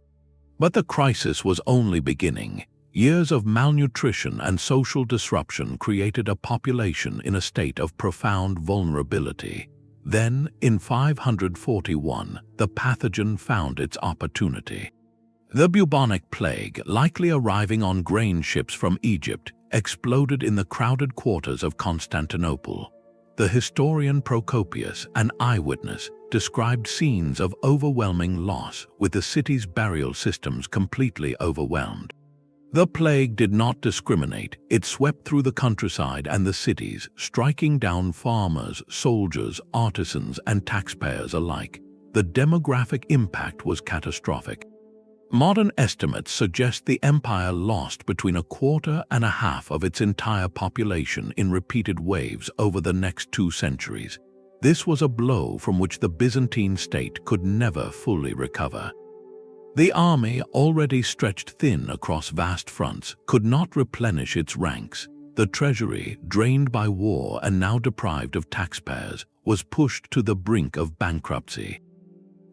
But the crisis was only beginning. Years of malnutrition and social disruption created a population in a state of profound vulnerability. Then, in 541, the pathogen found its opportunity. The bubonic plague, likely arriving on grain ships from Egypt, exploded in the crowded quarters of Constantinople. The historian Procopius, an eyewitness, described scenes of overwhelming loss, with the city's burial systems completely overwhelmed. The plague did not discriminate. It swept through the countryside and the cities, striking down farmers, soldiers, artisans, and taxpayers alike. The demographic impact was catastrophic. Modern estimates suggest the empire lost between 1/4 of its entire population in repeated waves over the next 2 centuries. This was a blow from which the Byzantine state could never fully recover. The army, already stretched thin across vast fronts, could not replenish its ranks. The treasury, drained by war and now deprived of taxpayers, was pushed to the brink of bankruptcy.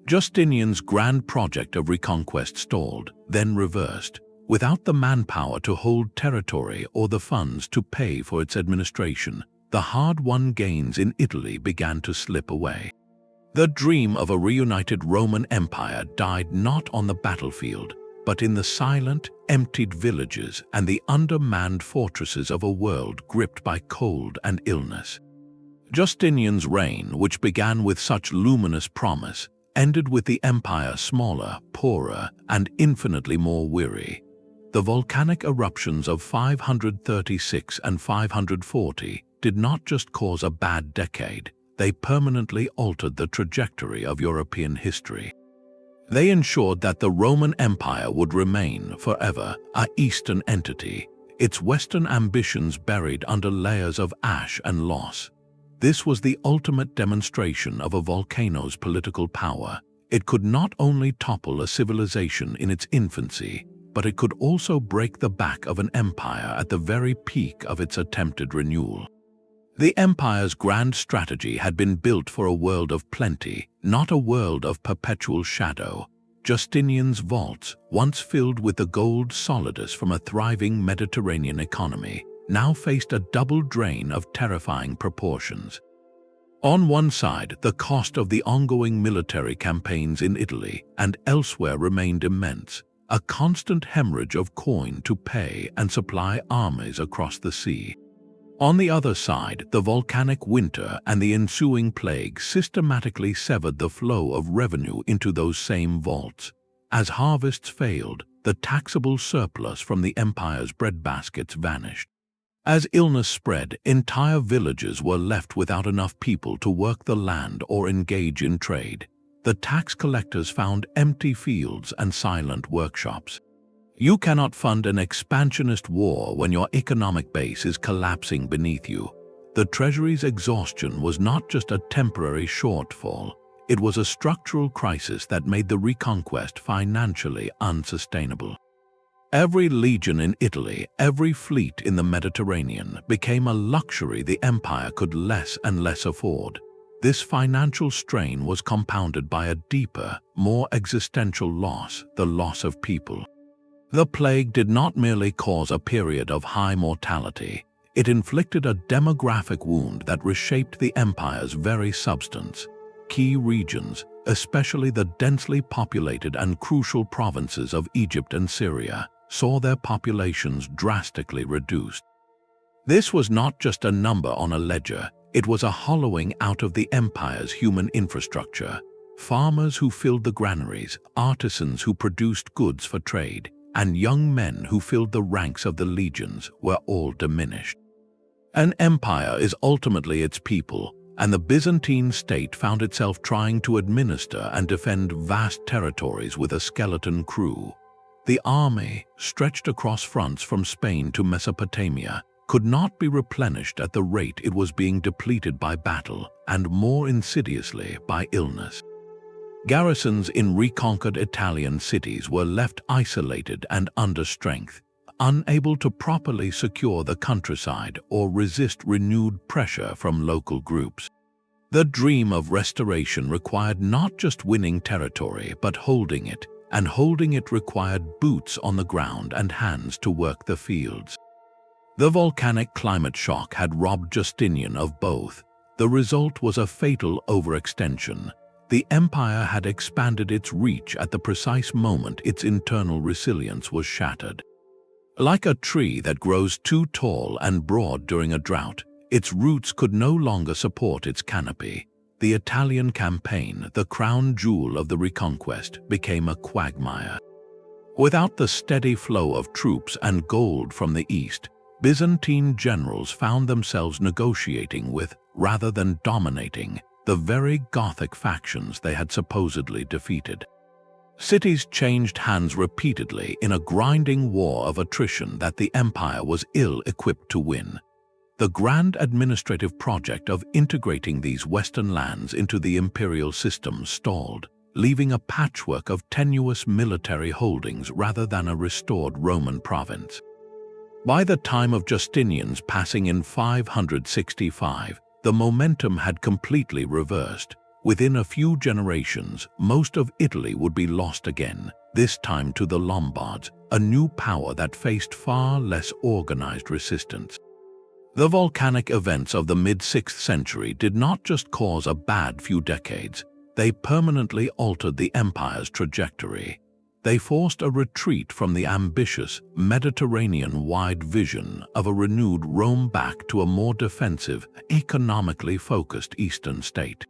Justinian's grand project of reconquest stalled, then reversed. Without the manpower to hold territory or the funds to pay for its administration, the hard-won gains in Italy began to slip away. The dream of a reunited Roman Empire died not on the battlefield, but in the silent, emptied villages and the undermanned fortresses of a world gripped by cold and illness. Justinian's reign, which began with such luminous promise, ended with the empire smaller, poorer, and infinitely more weary. The volcanic eruptions of 536 and 540 did not just cause a bad decade, they permanently altered the trajectory of European history. They ensured that the Roman Empire would remain forever an Eastern entity, its Western ambitions buried under layers of ash and loss. This was the ultimate demonstration of a volcano's political power. It could not only topple a civilization in its infancy, but it could also break the back of an empire at the very peak of its attempted renewal. The empire's grand strategy had been built for a world of plenty, not a world of perpetual shadow. Justinian's vaults, once filled with the gold solidus from a thriving Mediterranean economy, now faced a double drain of terrifying proportions. On one side, the cost of the ongoing military campaigns in Italy and elsewhere remained immense, a constant hemorrhage of coin to pay and supply armies across the sea. On the other side, the volcanic winter and the ensuing plague systematically severed the flow of revenue into those same vaults. As harvests failed, the taxable surplus from the empire's breadbaskets vanished. As illness spread, entire villages were left without enough people to work the land or engage in trade. The tax collectors found empty fields and silent workshops. You cannot fund an expansionist war when your economic base is collapsing beneath you. The treasury's exhaustion was not just a temporary shortfall, it was a structural crisis that made the reconquest financially unsustainable. Every legion in Italy, every fleet in the Mediterranean became a luxury the empire could less and less afford. This financial strain was compounded by a deeper, more existential loss, the loss of people. The plague did not merely cause a period of high mortality, it inflicted a demographic wound that reshaped the empire's very substance. Key regions, especially the densely populated and crucial provinces of Egypt and Syria, saw their populations drastically reduced. This was not just a number on a ledger, it was a hollowing out of the empire's human infrastructure. Farmers who filled the granaries, artisans who produced goods for trade, and young men who filled the ranks of the legions were all diminished. An empire is ultimately its people, and the Byzantine state found itself trying to administer and defend vast territories with a skeleton crew. The army, stretched across fronts from Spain to Mesopotamia, could not be replenished at the rate it was being depleted by battle and more insidiously by illness. Garrisons in reconquered Italian cities were left isolated and under strength, unable to properly secure the countryside or resist renewed pressure from local groups. The dream of restoration required not just winning territory but holding it, and holding it required boots on the ground and hands to work the fields. The volcanic climate shock had robbed Justinian of both. The result was a fatal overextension. The empire had expanded its reach at the precise moment its internal resilience was shattered. Like a tree that grows too tall and broad during a drought, its roots could no longer support its canopy. The Italian campaign, the crown jewel of the Reconquest, became a quagmire. Without the steady flow of troops and gold from the east, Byzantine generals found themselves negotiating with, rather than dominating, the very Gothic factions they had supposedly defeated. Cities changed hands repeatedly in a grinding war of attrition that the empire was ill-equipped to win. The grand administrative project of integrating these western lands into the imperial system stalled, leaving a patchwork of tenuous military holdings rather than a restored Roman province. By the time of Justinian's passing in 565, the momentum had completely reversed. Within a few generations, most of Italy would be lost again, this time to the Lombards, a new power that faced far less organized resistance. The volcanic events of the mid-6th century did not just cause a bad few decades, they permanently altered the empire's trajectory. They forced a retreat from the ambitious, Mediterranean-wide vision of a renewed Rome back to a more defensive, economically focused Eastern state.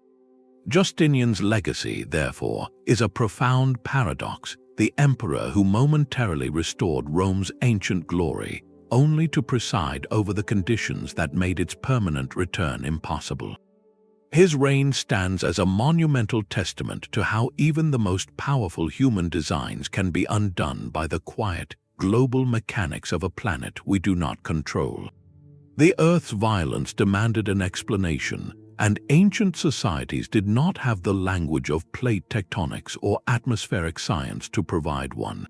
Justinian's legacy, therefore, is a profound paradox, the emperor who momentarily restored Rome's ancient glory, only to preside over the conditions that made its permanent return impossible. His reign stands as a monumental testament to how even the most powerful human designs can be undone by the quiet, global mechanics of a planet we do not control. The Earth's violence demanded an explanation, and ancient societies did not have the language of plate tectonics or atmospheric science to provide one.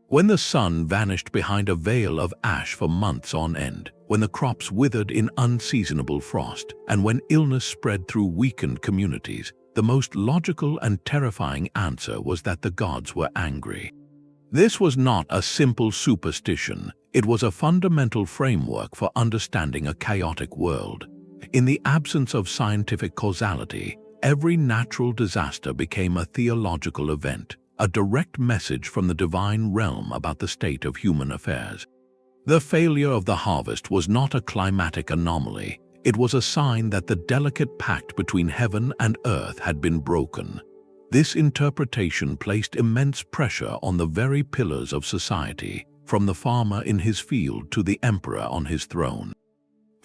When the sun vanished behind a veil of ash for months on end, when the crops withered in unseasonable frost, and when illness spread through weakened communities, the most logical and terrifying answer was that the gods were angry. This was not a simple superstition, it was a fundamental framework for understanding a chaotic world. In the absence of scientific causality, every natural disaster became a theological event, a direct message from the divine realm about the state of human affairs. The failure of the harvest was not a climatic anomaly, it was a sign that the delicate pact between heaven and earth had been broken. This interpretation placed immense pressure on the very pillars of society, from the farmer in his field to the emperor on his throne.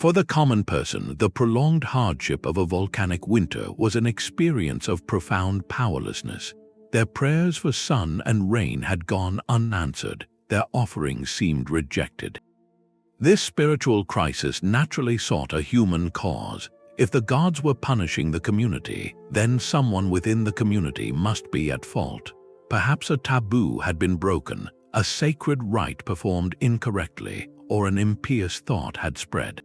For the common person, the prolonged hardship of a volcanic winter was an experience of profound powerlessness. Their prayers for sun and rain had gone unanswered, their offerings seemed rejected. This spiritual crisis naturally sought a human cause. If the gods were punishing the community, then someone within the community must be at fault. Perhaps a taboo had been broken, a sacred rite performed incorrectly, or an impious thought had spread.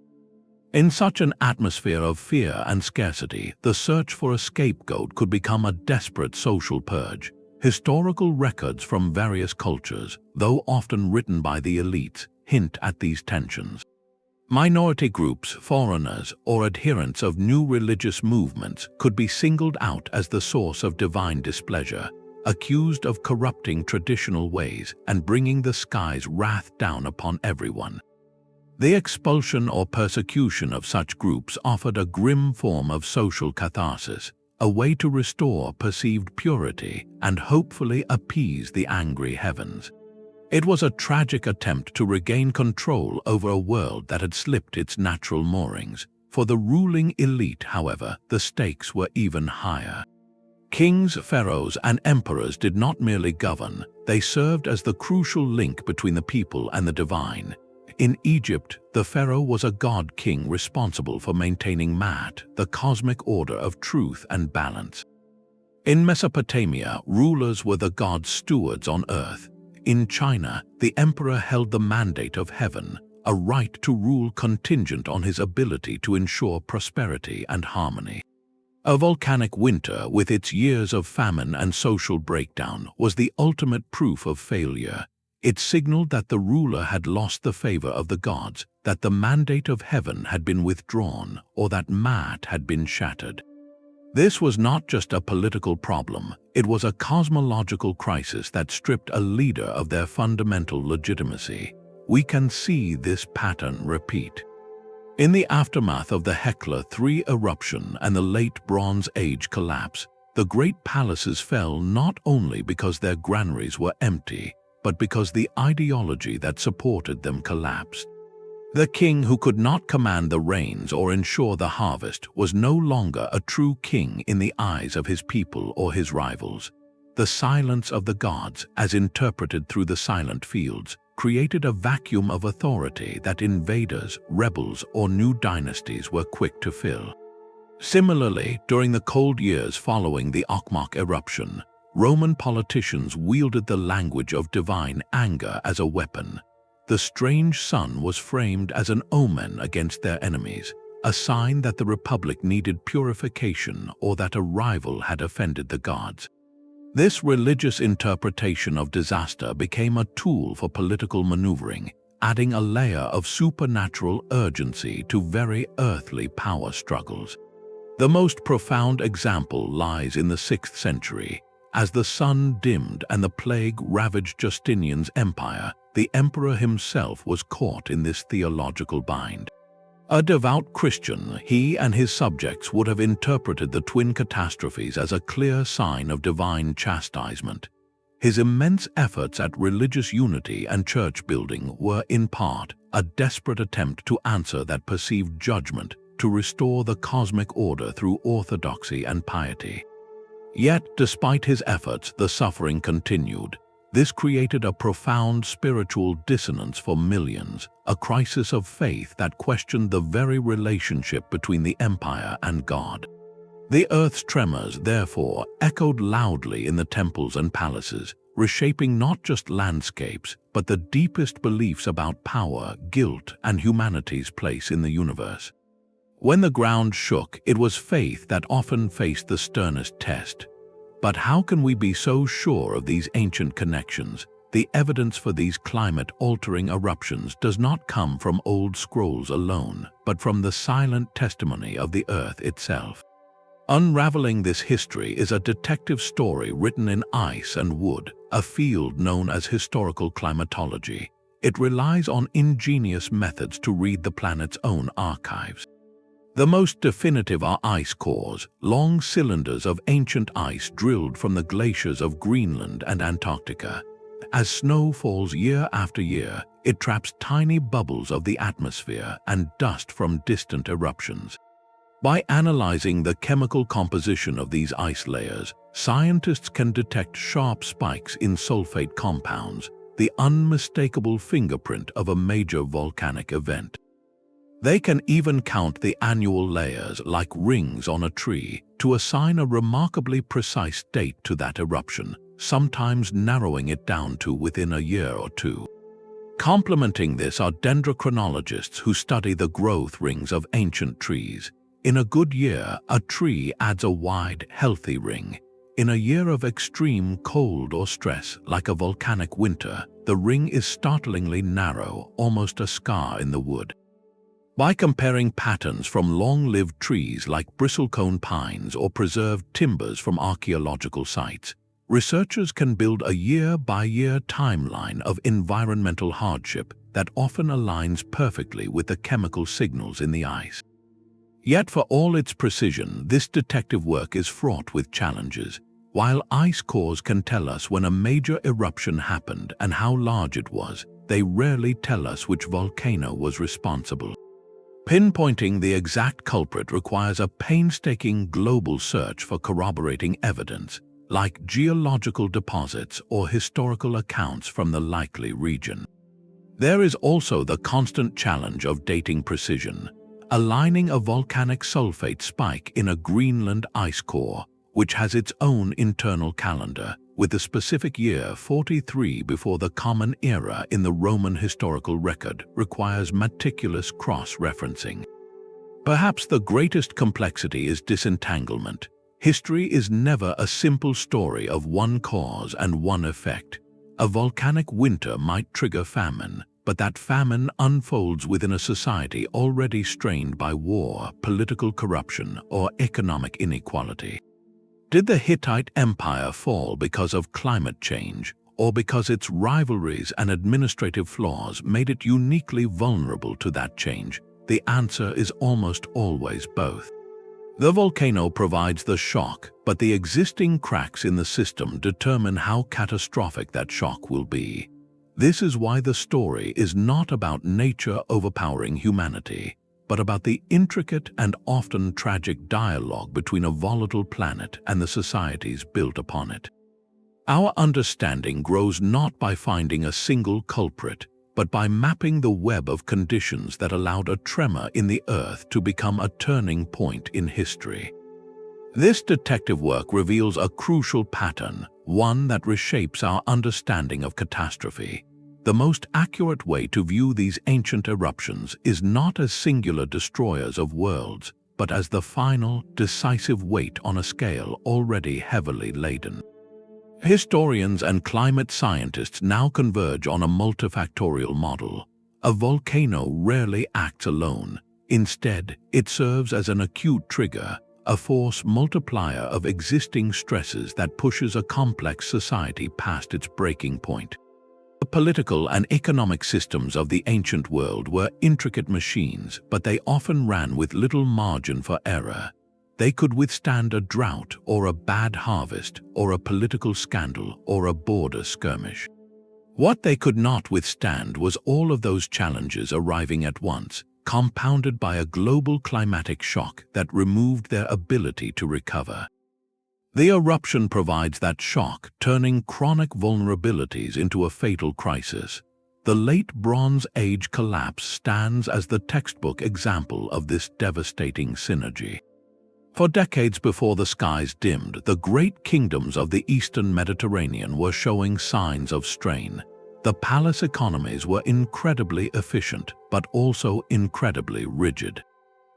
In such an atmosphere of fear and scarcity, the search for a scapegoat could become a desperate social purge. Historical records from various cultures, though often written by the elites, hint at these tensions. Minority groups, foreigners, or adherents of new religious movements could be singled out as the source of divine displeasure, accused of corrupting traditional ways and bringing the sky's wrath down upon everyone. The expulsion or persecution of such groups offered a grim form of social catharsis, a way to restore perceived purity and hopefully appease the angry heavens. It was a tragic attempt to regain control over a world that had slipped its natural moorings. For the ruling elite, however, the stakes were even higher. Kings, pharaohs, and emperors did not merely govern, they served as the crucial link between the people and the divine. In Egypt, the pharaoh was a god-king responsible for maintaining Ma'at, the cosmic order of truth and balance. In Mesopotamia, rulers were the god's stewards on earth. In China, the emperor held the mandate of heaven, a right to rule contingent on his ability to ensure prosperity and harmony. A volcanic winter, with its years of famine and social breakdown, was the ultimate proof of failure. It signaled that the ruler had lost the favor of the gods, that the mandate of heaven had been withdrawn, or that Ma'at had been shattered. This was not just a political problem, it was a cosmological crisis that stripped a leader of their fundamental legitimacy. we can see this pattern repeat. In the aftermath of the Hekla III eruption and the late Bronze Age collapse, the great palaces fell not only because their granaries were empty, but because the ideology that supported them collapsed. The king who could not command the rains or ensure the harvest was no longer a true king in the eyes of his people or his rivals. The silence of the gods, as interpreted through the silent fields, created a vacuum of authority that invaders, rebels, or new dynasties were quick to fill. Similarly, during the cold years following the Akhmak eruption, Roman politicians wielded the language of divine anger as a weapon. The strange sun was framed as an omen against their enemies, a sign that the republic needed purification or that a rival had offended the gods. This religious interpretation of disaster became a tool for political maneuvering, adding a layer of supernatural urgency to very earthly power struggles. The most profound example lies in the 6th century. As the sun dimmed and the plague ravaged Justinian's empire, the emperor himself was caught in this theological bind. A devout Christian, he and his subjects would have interpreted the twin catastrophes as a clear sign of divine chastisement. His immense efforts at religious unity and church building were, in part, a desperate attempt to answer that perceived judgment, to restore the cosmic order through orthodoxy and piety. Yet, despite his efforts, the suffering continued. This created a profound spiritual dissonance for millions, a crisis of faith that questioned the very relationship between the empire and God. The earth's tremors, therefore, echoed loudly in the temples and palaces, reshaping not just landscapes, but the deepest beliefs about power, guilt, and humanity's place in the universe. When the ground shook, it was faith that often faced the sternest test. But how can we be so sure of these ancient connections? The evidence for these climate-altering eruptions does not come from old scrolls alone, but from the silent testimony of the earth itself. Unraveling this history is a detective story written in ice and wood, a field known as historical climatology. It relies on ingenious methods to read the planet's own archives. The most definitive are ice cores, long cylinders of ancient ice drilled from the glaciers of Greenland and Antarctica. As snow falls year after year, it traps tiny bubbles of the atmosphere and dust from distant eruptions. By analyzing the chemical composition of these ice layers, scientists can detect sharp spikes in sulfate compounds, the unmistakable fingerprint of a major volcanic event. They can even count the annual layers like rings on a tree to assign a remarkably precise date to that eruption, sometimes narrowing it down to within a year or two. Complementing this are dendrochronologists who study the growth rings of ancient trees. In a good year, a tree adds a wide, healthy ring. In a year of extreme cold or stress, like a volcanic winter, the ring is startlingly narrow, almost a scar in the wood. By comparing patterns from long-lived trees like bristlecone pines or preserved timbers from archaeological sites, researchers can build a year-by-year timeline of environmental hardship that often aligns perfectly with the chemical signals in the ice. Yet for all its precision, this detective work is fraught with challenges. While ice cores can tell us when a major eruption happened and how large it was, they rarely tell us which volcano was responsible. Pinpointing the exact culprit requires a painstaking global search for corroborating evidence, like geological deposits or historical accounts from the likely region. There is also the constant challenge of dating precision, aligning a volcanic sulfate spike in a Greenland ice core, which has its own internal calendar, with the specific year 43 before the Common Era in the Roman historical record, requires meticulous cross-referencing. Perhaps the greatest complexity is disentanglement. History is never a simple story of one cause and one effect. A volcanic winter might trigger famine, but that famine unfolds within a society already strained by war, political corruption, or economic inequality. Did the Hittite Empire fall because of climate change, or because its rivalries and administrative flaws made it uniquely vulnerable to that change? The answer is almost always both. The volcano provides the shock, but the existing cracks in the system determine how catastrophic that shock will be. This is why the story is not about nature overpowering humanity, but about the intricate and often tragic dialogue between a volatile planet and the societies built upon it. Our understanding grows not by finding a single culprit, but by mapping the web of conditions that allowed a tremor in the Earth to become a turning point in history. This detective work reveals a crucial pattern, one that reshapes our understanding of catastrophe. The most accurate way to view these ancient eruptions is not as singular destroyers of worlds, but as the final, decisive weight on a scale already heavily laden. Historians and climate scientists now converge on a multifactorial model. A volcano rarely acts alone. Instead, it serves as an acute trigger, a force multiplier of existing stresses that pushes a complex society past its breaking point. The political and economic systems of the ancient world were intricate machines, but they often ran with little margin for error. They could withstand a drought or a bad harvest or a political scandal or a border skirmish. What they could not withstand was all of those challenges arriving at once, compounded by a global climatic shock that removed their ability to recover. The eruption provides that shock, turning chronic vulnerabilities into a fatal crisis. The late Bronze Age collapse stands as the textbook example of this devastating synergy. For decades before the skies dimmed, the great kingdoms of the Eastern Mediterranean were showing signs of strain. The palace economies were incredibly efficient, but also incredibly rigid.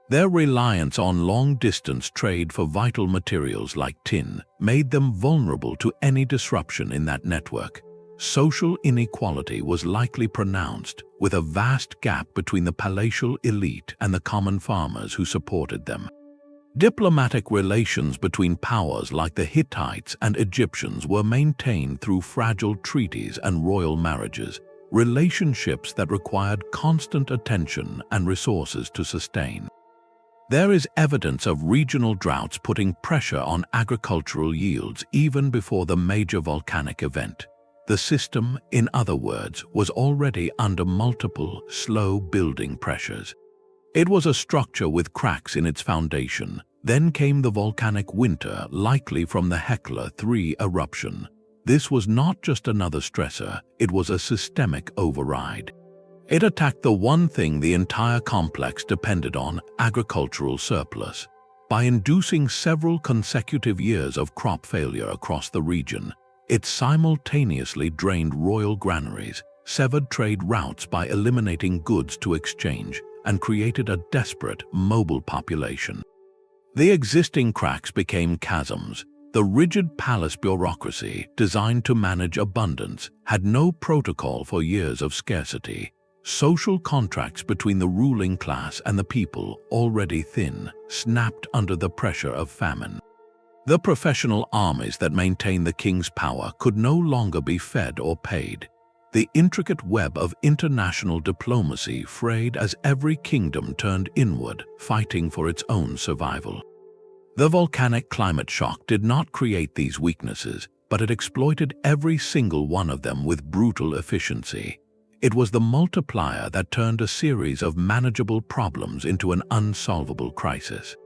Their reliance on long-distance trade for vital materials like tin made them vulnerable to any disruption in that network. Social inequality was likely pronounced, with a vast gap between the palatial elite and the common farmers who supported them. Diplomatic relations between powers like the Hittites and Egyptians were maintained through fragile treaties and royal marriages, relationships that required constant attention and resources to sustain. There is evidence of regional droughts putting pressure on agricultural yields even before the major volcanic event. The system, in other words, was already under multiple, slow-building pressures. It was a structure with cracks in its foundation. Then came the volcanic winter, likely from the Hekla 3 eruption. This was not just another stressor, it was a systemic override. It attacked the one thing the entire complex depended on, agricultural surplus. By inducing several consecutive years of crop failure across the region, it simultaneously drained royal granaries, severed trade routes by eliminating goods to exchange, and created a desperate, mobile population. The existing cracks became chasms. The rigid palace bureaucracy, designed to manage abundance, had no protocol for years of scarcity. Social contracts between the ruling class and the people, already thin, snapped under the pressure of famine. The professional armies that maintained the king's power could no longer be fed or paid. The intricate web of international diplomacy frayed as every kingdom turned inward, fighting for its own survival. The volcanic climate shock did not create these weaknesses, but it exploited every single one of them with brutal efficiency. It was the multiplier that turned a series of manageable problems into an unsolvable crisis.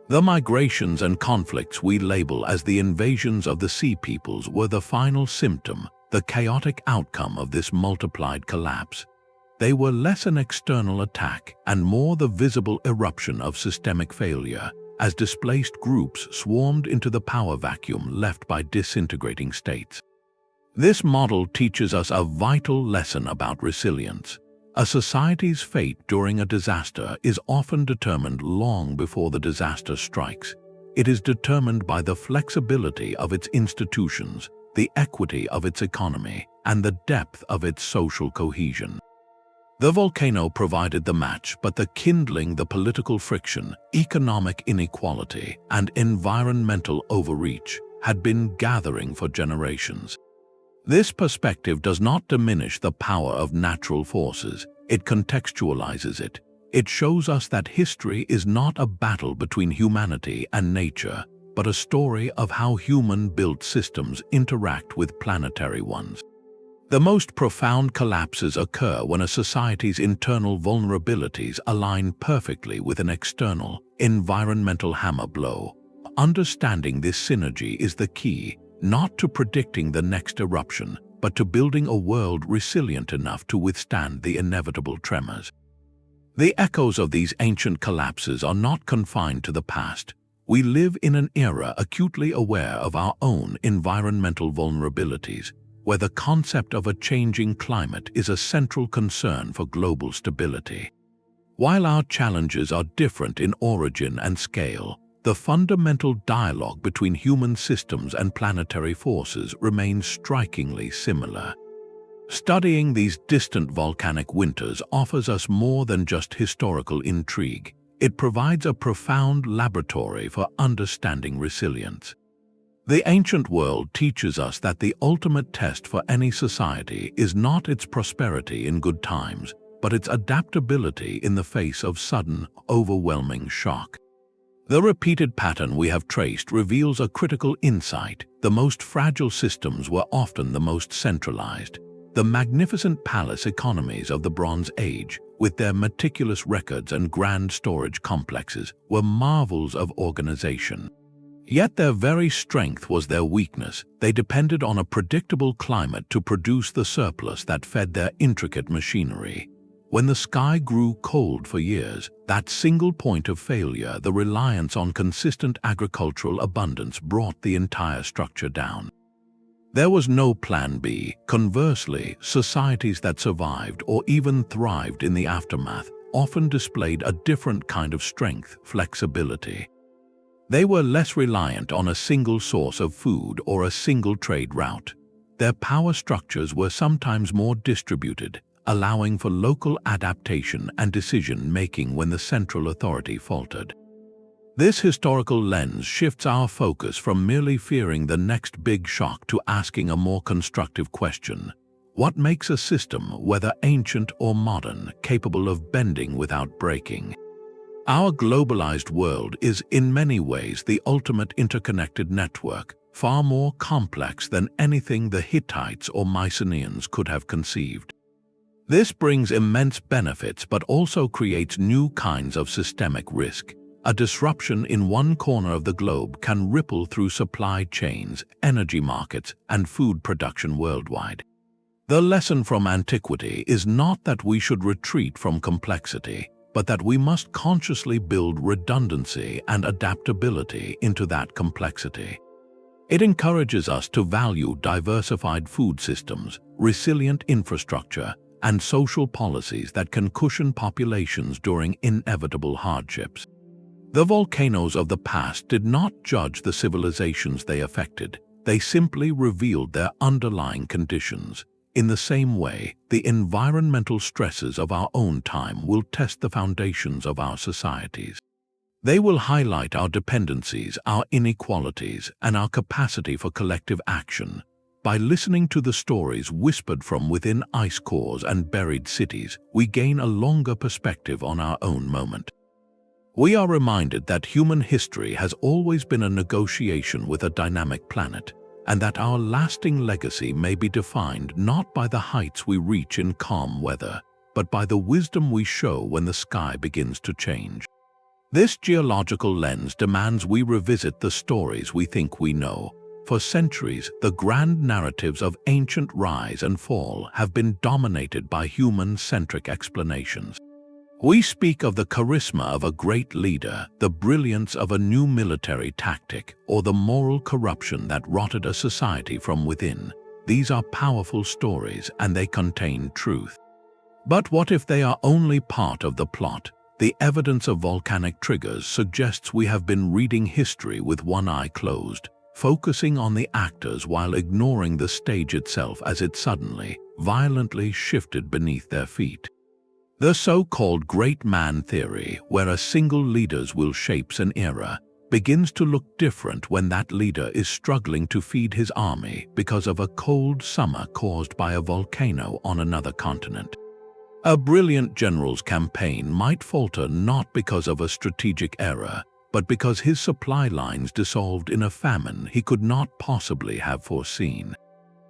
The migrations and conflicts we label as the invasions of the sea peoples were the final symptom, the chaotic outcome of this multiplied collapse. They were less an external attack and more the visible eruption of systemic failure, as displaced groups swarmed into the power vacuum left by disintegrating states. This model teaches us a vital lesson about resilience. A society's fate during a disaster is often determined long before the disaster strikes. It is determined by the flexibility of its institutions, the equity of its economy, and the depth of its social cohesion. The volcano provided the match, but the kindling, the political friction, economic inequality, and environmental overreach had been gathering for generations. This perspective does not diminish the power of natural forces, it contextualizes it. It shows us that history is not a battle between humanity and nature, but a story of how human-built systems interact with planetary ones. The most profound collapses occur when a society's internal vulnerabilities align perfectly with an external, environmental hammer blow. Understanding this synergy is the key, not to predicting the next eruption, but to building a world resilient enough to withstand the inevitable tremors. The echoes of these ancient collapses are not confined to the past. We live in an era acutely aware of our own environmental vulnerabilities, where the concept of a changing climate is a central concern for global stability. While our challenges are different in origin and scale, the fundamental dialogue between human systems and planetary forces remains strikingly similar. Studying these distant volcanic winters offers us more than just historical intrigue. It provides a profound laboratory for understanding resilience. The ancient world teaches us that the ultimate test for any society is not its prosperity in good times, but its adaptability in the face of sudden, overwhelming shock. The repeated pattern we have traced reveals a critical insight. The most fragile systems were often the most centralized. The magnificent palace economies of the Bronze Age, with their meticulous records and grand storage complexes, were marvels of organization. Yet their very strength was their weakness. They depended on a predictable climate to produce the surplus that fed their intricate machinery. When the sky grew cold for years, that single point of failure, the reliance on consistent agricultural abundance, brought the entire structure down. There was no plan B. Conversely, societies that survived or even thrived in the aftermath often displayed a different kind of strength, flexibility. They were less reliant on a single source of food or a single trade route. Their power structures were sometimes more distributed, allowing for local adaptation and decision-making when the central authority faltered. This historical lens shifts our focus from merely fearing the next big shock to asking a more constructive question. What makes a system, whether ancient or modern, capable of bending without breaking? Our globalized world is in many ways the ultimate interconnected network, far more complex than anything the Hittites or Mycenaeans could have conceived. This brings immense benefits but also creates new kinds of systemic risk. A disruption in one corner of the globe can ripple through supply chains, energy markets, and food production worldwide. The lesson from antiquity is not that we should retreat from complexity, but that we must consciously build redundancy and adaptability into that complexity. It encourages us to value diversified food systems, resilient infrastructure, and social policies that can cushion populations during inevitable hardships. The volcanoes of the past did not judge the civilizations they affected. They simply revealed their underlying conditions. In the same way, the environmental stresses of our own time will test the foundations of our societies. They will highlight our dependencies, our inequalities, and our capacity for collective action. By listening to the stories whispered from within ice cores and buried cities, we gain a longer perspective on our own moment. We are reminded that human history has always been a negotiation with a dynamic planet, and that our lasting legacy may be defined not by the heights we reach in calm weather, but by the wisdom we show when the sky begins to change. This geological lens demands we revisit the stories we think we know. For centuries, the grand narratives of ancient rise and fall have been dominated by human-centric explanations. We speak of the charisma of a great leader, the brilliance of a new military tactic, or the moral corruption that rotted a society from within. These are powerful stories and they contain truth. But what if they are only part of the plot? The evidence of volcanic triggers suggests we have been reading history with one eye closed, focusing on the actors while ignoring the stage itself as it suddenly, violently shifted beneath their feet. The so-called great man theory, where a single leader's will shapes an era, begins to look different when that leader is struggling to feed his army because of a cold summer caused by a volcano on another continent. A brilliant general's campaign might falter not because of a strategic error, but because his supply lines dissolved in a famine he could not possibly have foreseen.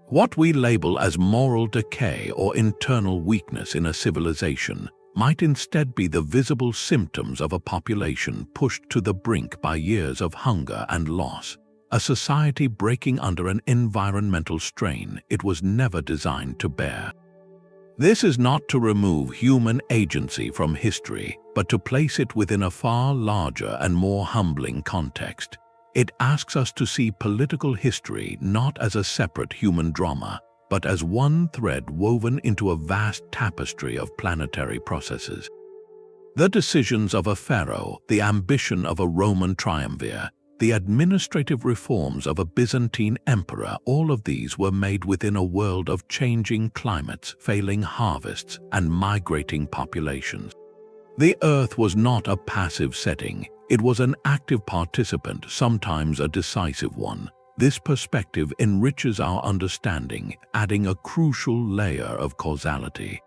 What we label as moral decay or internal weakness in a civilization might instead be the visible symptoms of a population pushed to the brink by years of hunger and loss, a society breaking under an environmental strain it was never designed to bear. This is not to remove human agency from history, but to place it within a far larger and more humbling context. It asks us to see political history not as a separate human drama, but as one thread woven into a vast tapestry of planetary processes. The decisions of a pharaoh, the ambition of a Roman triumvir, the administrative reforms of a Byzantine emperor, all of these were made within a world of changing climates, failing harvests, and migrating populations. The Earth was not a passive setting, it was an active participant, sometimes a decisive one. This perspective enriches our understanding, adding a crucial layer of causality.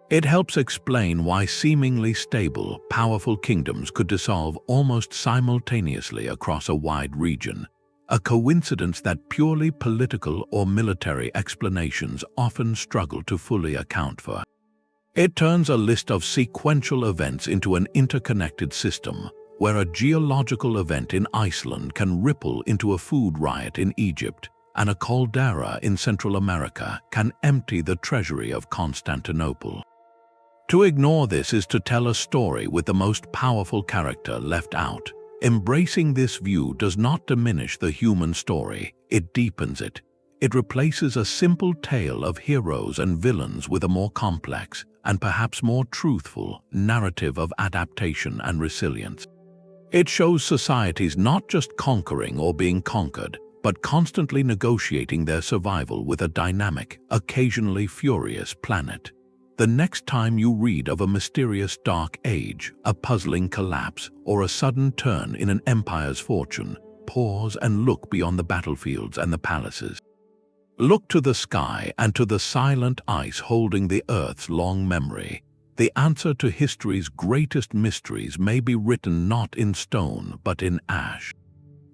It helps explain why seemingly stable, powerful kingdoms could dissolve almost simultaneously across a wide region, a coincidence that purely political or military explanations often struggle to fully account for. It turns a list of sequential events into an interconnected system, where a geological event in Iceland can ripple into a food riot in Egypt, and a caldera in Central America can empty the treasury of Constantinople. To ignore this is to tell a story with the most powerful character left out. Embracing this view does not diminish the human story, it deepens it. It replaces a simple tale of heroes and villains with a more complex, and perhaps more truthful, narrative of adaptation and resilience. It shows societies not just conquering or being conquered, but constantly negotiating their survival with a dynamic, occasionally furious planet. The next time you read of a mysterious dark age, a puzzling collapse, or a sudden turn in an empire's fortune, pause and look beyond the battlefields and the palaces. Look to the sky and to the silent ice holding the Earth's long memory. The answer to history's greatest mysteries may be written not in stone but in ash.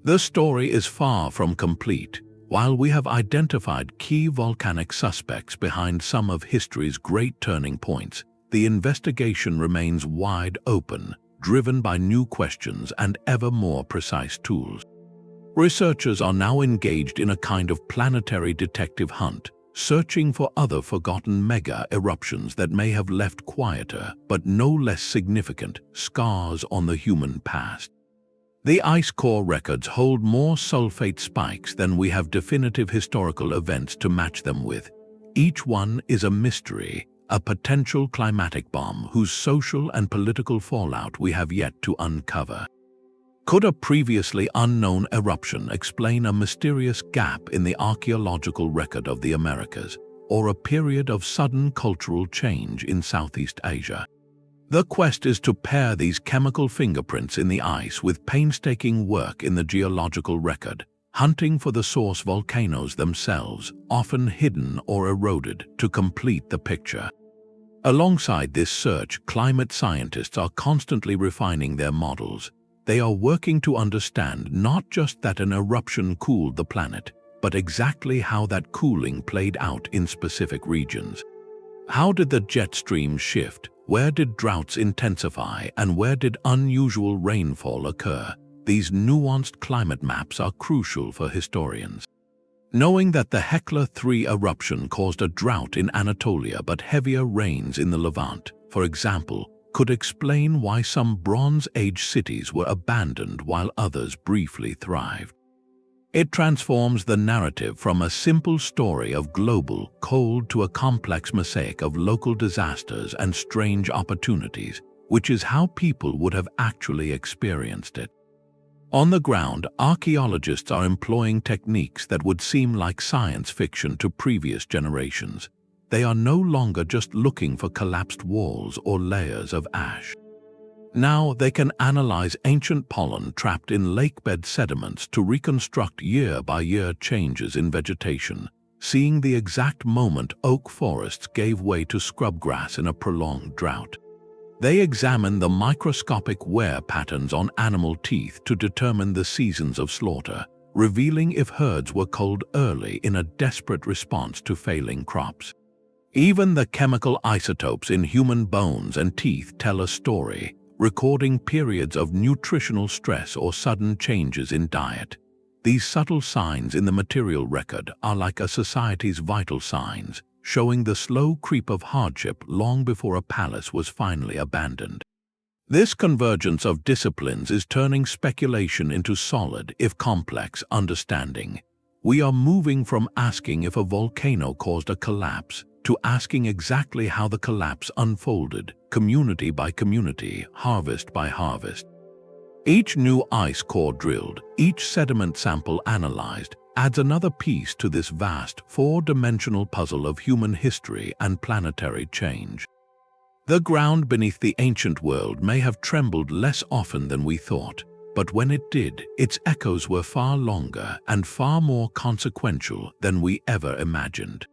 The story is far from complete. While we have identified key volcanic suspects behind some of history's great turning points, the investigation remains wide open, driven by new questions and ever more precise tools. Researchers are now engaged in a kind of planetary detective hunt, searching for other forgotten mega-eruptions that may have left quieter, but no less significant, scars on the human past. The ice core records hold more sulfate spikes than we have definitive historical events to match them with. Each one is a mystery, a potential climatic bomb whose social and political fallout we have yet to uncover. Could a previously unknown eruption explain a mysterious gap in the archaeological record of the Americas, or a period of sudden cultural change in Southeast Asia? The quest is to pair these chemical fingerprints in the ice with painstaking work in the geological record, hunting for the source volcanoes themselves, often hidden or eroded, to complete the picture. Alongside this search, climate scientists are constantly refining their models. They are working to understand not just that an eruption cooled the planet, but exactly how that cooling played out in specific regions. How did the jet stream shift? Where did droughts intensify, and where did unusual rainfall occur? These nuanced climate maps are crucial for historians. Knowing that the Hekla 3 eruption caused a drought in Anatolia but heavier rains in the Levant, for example, could explain why some Bronze Age cities were abandoned while others briefly thrived. It transforms the narrative from a simple story of global cold to a complex mosaic of local disasters and strange opportunities, which is how people would have actually experienced it. On the ground, archaeologists are employing techniques that would seem like science fiction to previous generations. They are no longer just looking for collapsed walls or layers of ash. Now they can analyze ancient pollen trapped in lakebed sediments to reconstruct year-by-year changes in vegetation, seeing the exact moment oak forests gave way to scrubgrass in a prolonged drought. They examine the microscopic wear patterns on animal teeth to determine the seasons of slaughter, revealing if herds were culled early in a desperate response to failing crops. Even the chemical isotopes in human bones and teeth tell a story, recording periods of nutritional stress or sudden changes in diet. These subtle signs in the material record are like a society's vital signs, showing the slow creep of hardship long before a palace was finally abandoned. This convergence of disciplines is turning speculation into solid, if complex, understanding. We are moving from asking if a volcano caused a collapse to asking exactly how the collapse unfolded, community by community, harvest by harvest. Each new ice core drilled, each sediment sample analyzed, adds another piece to this vast, four-dimensional puzzle of human history and planetary change. The ground beneath the ancient world may have trembled less often than we thought, but when it did, its echoes were far longer and far more consequential than we ever imagined.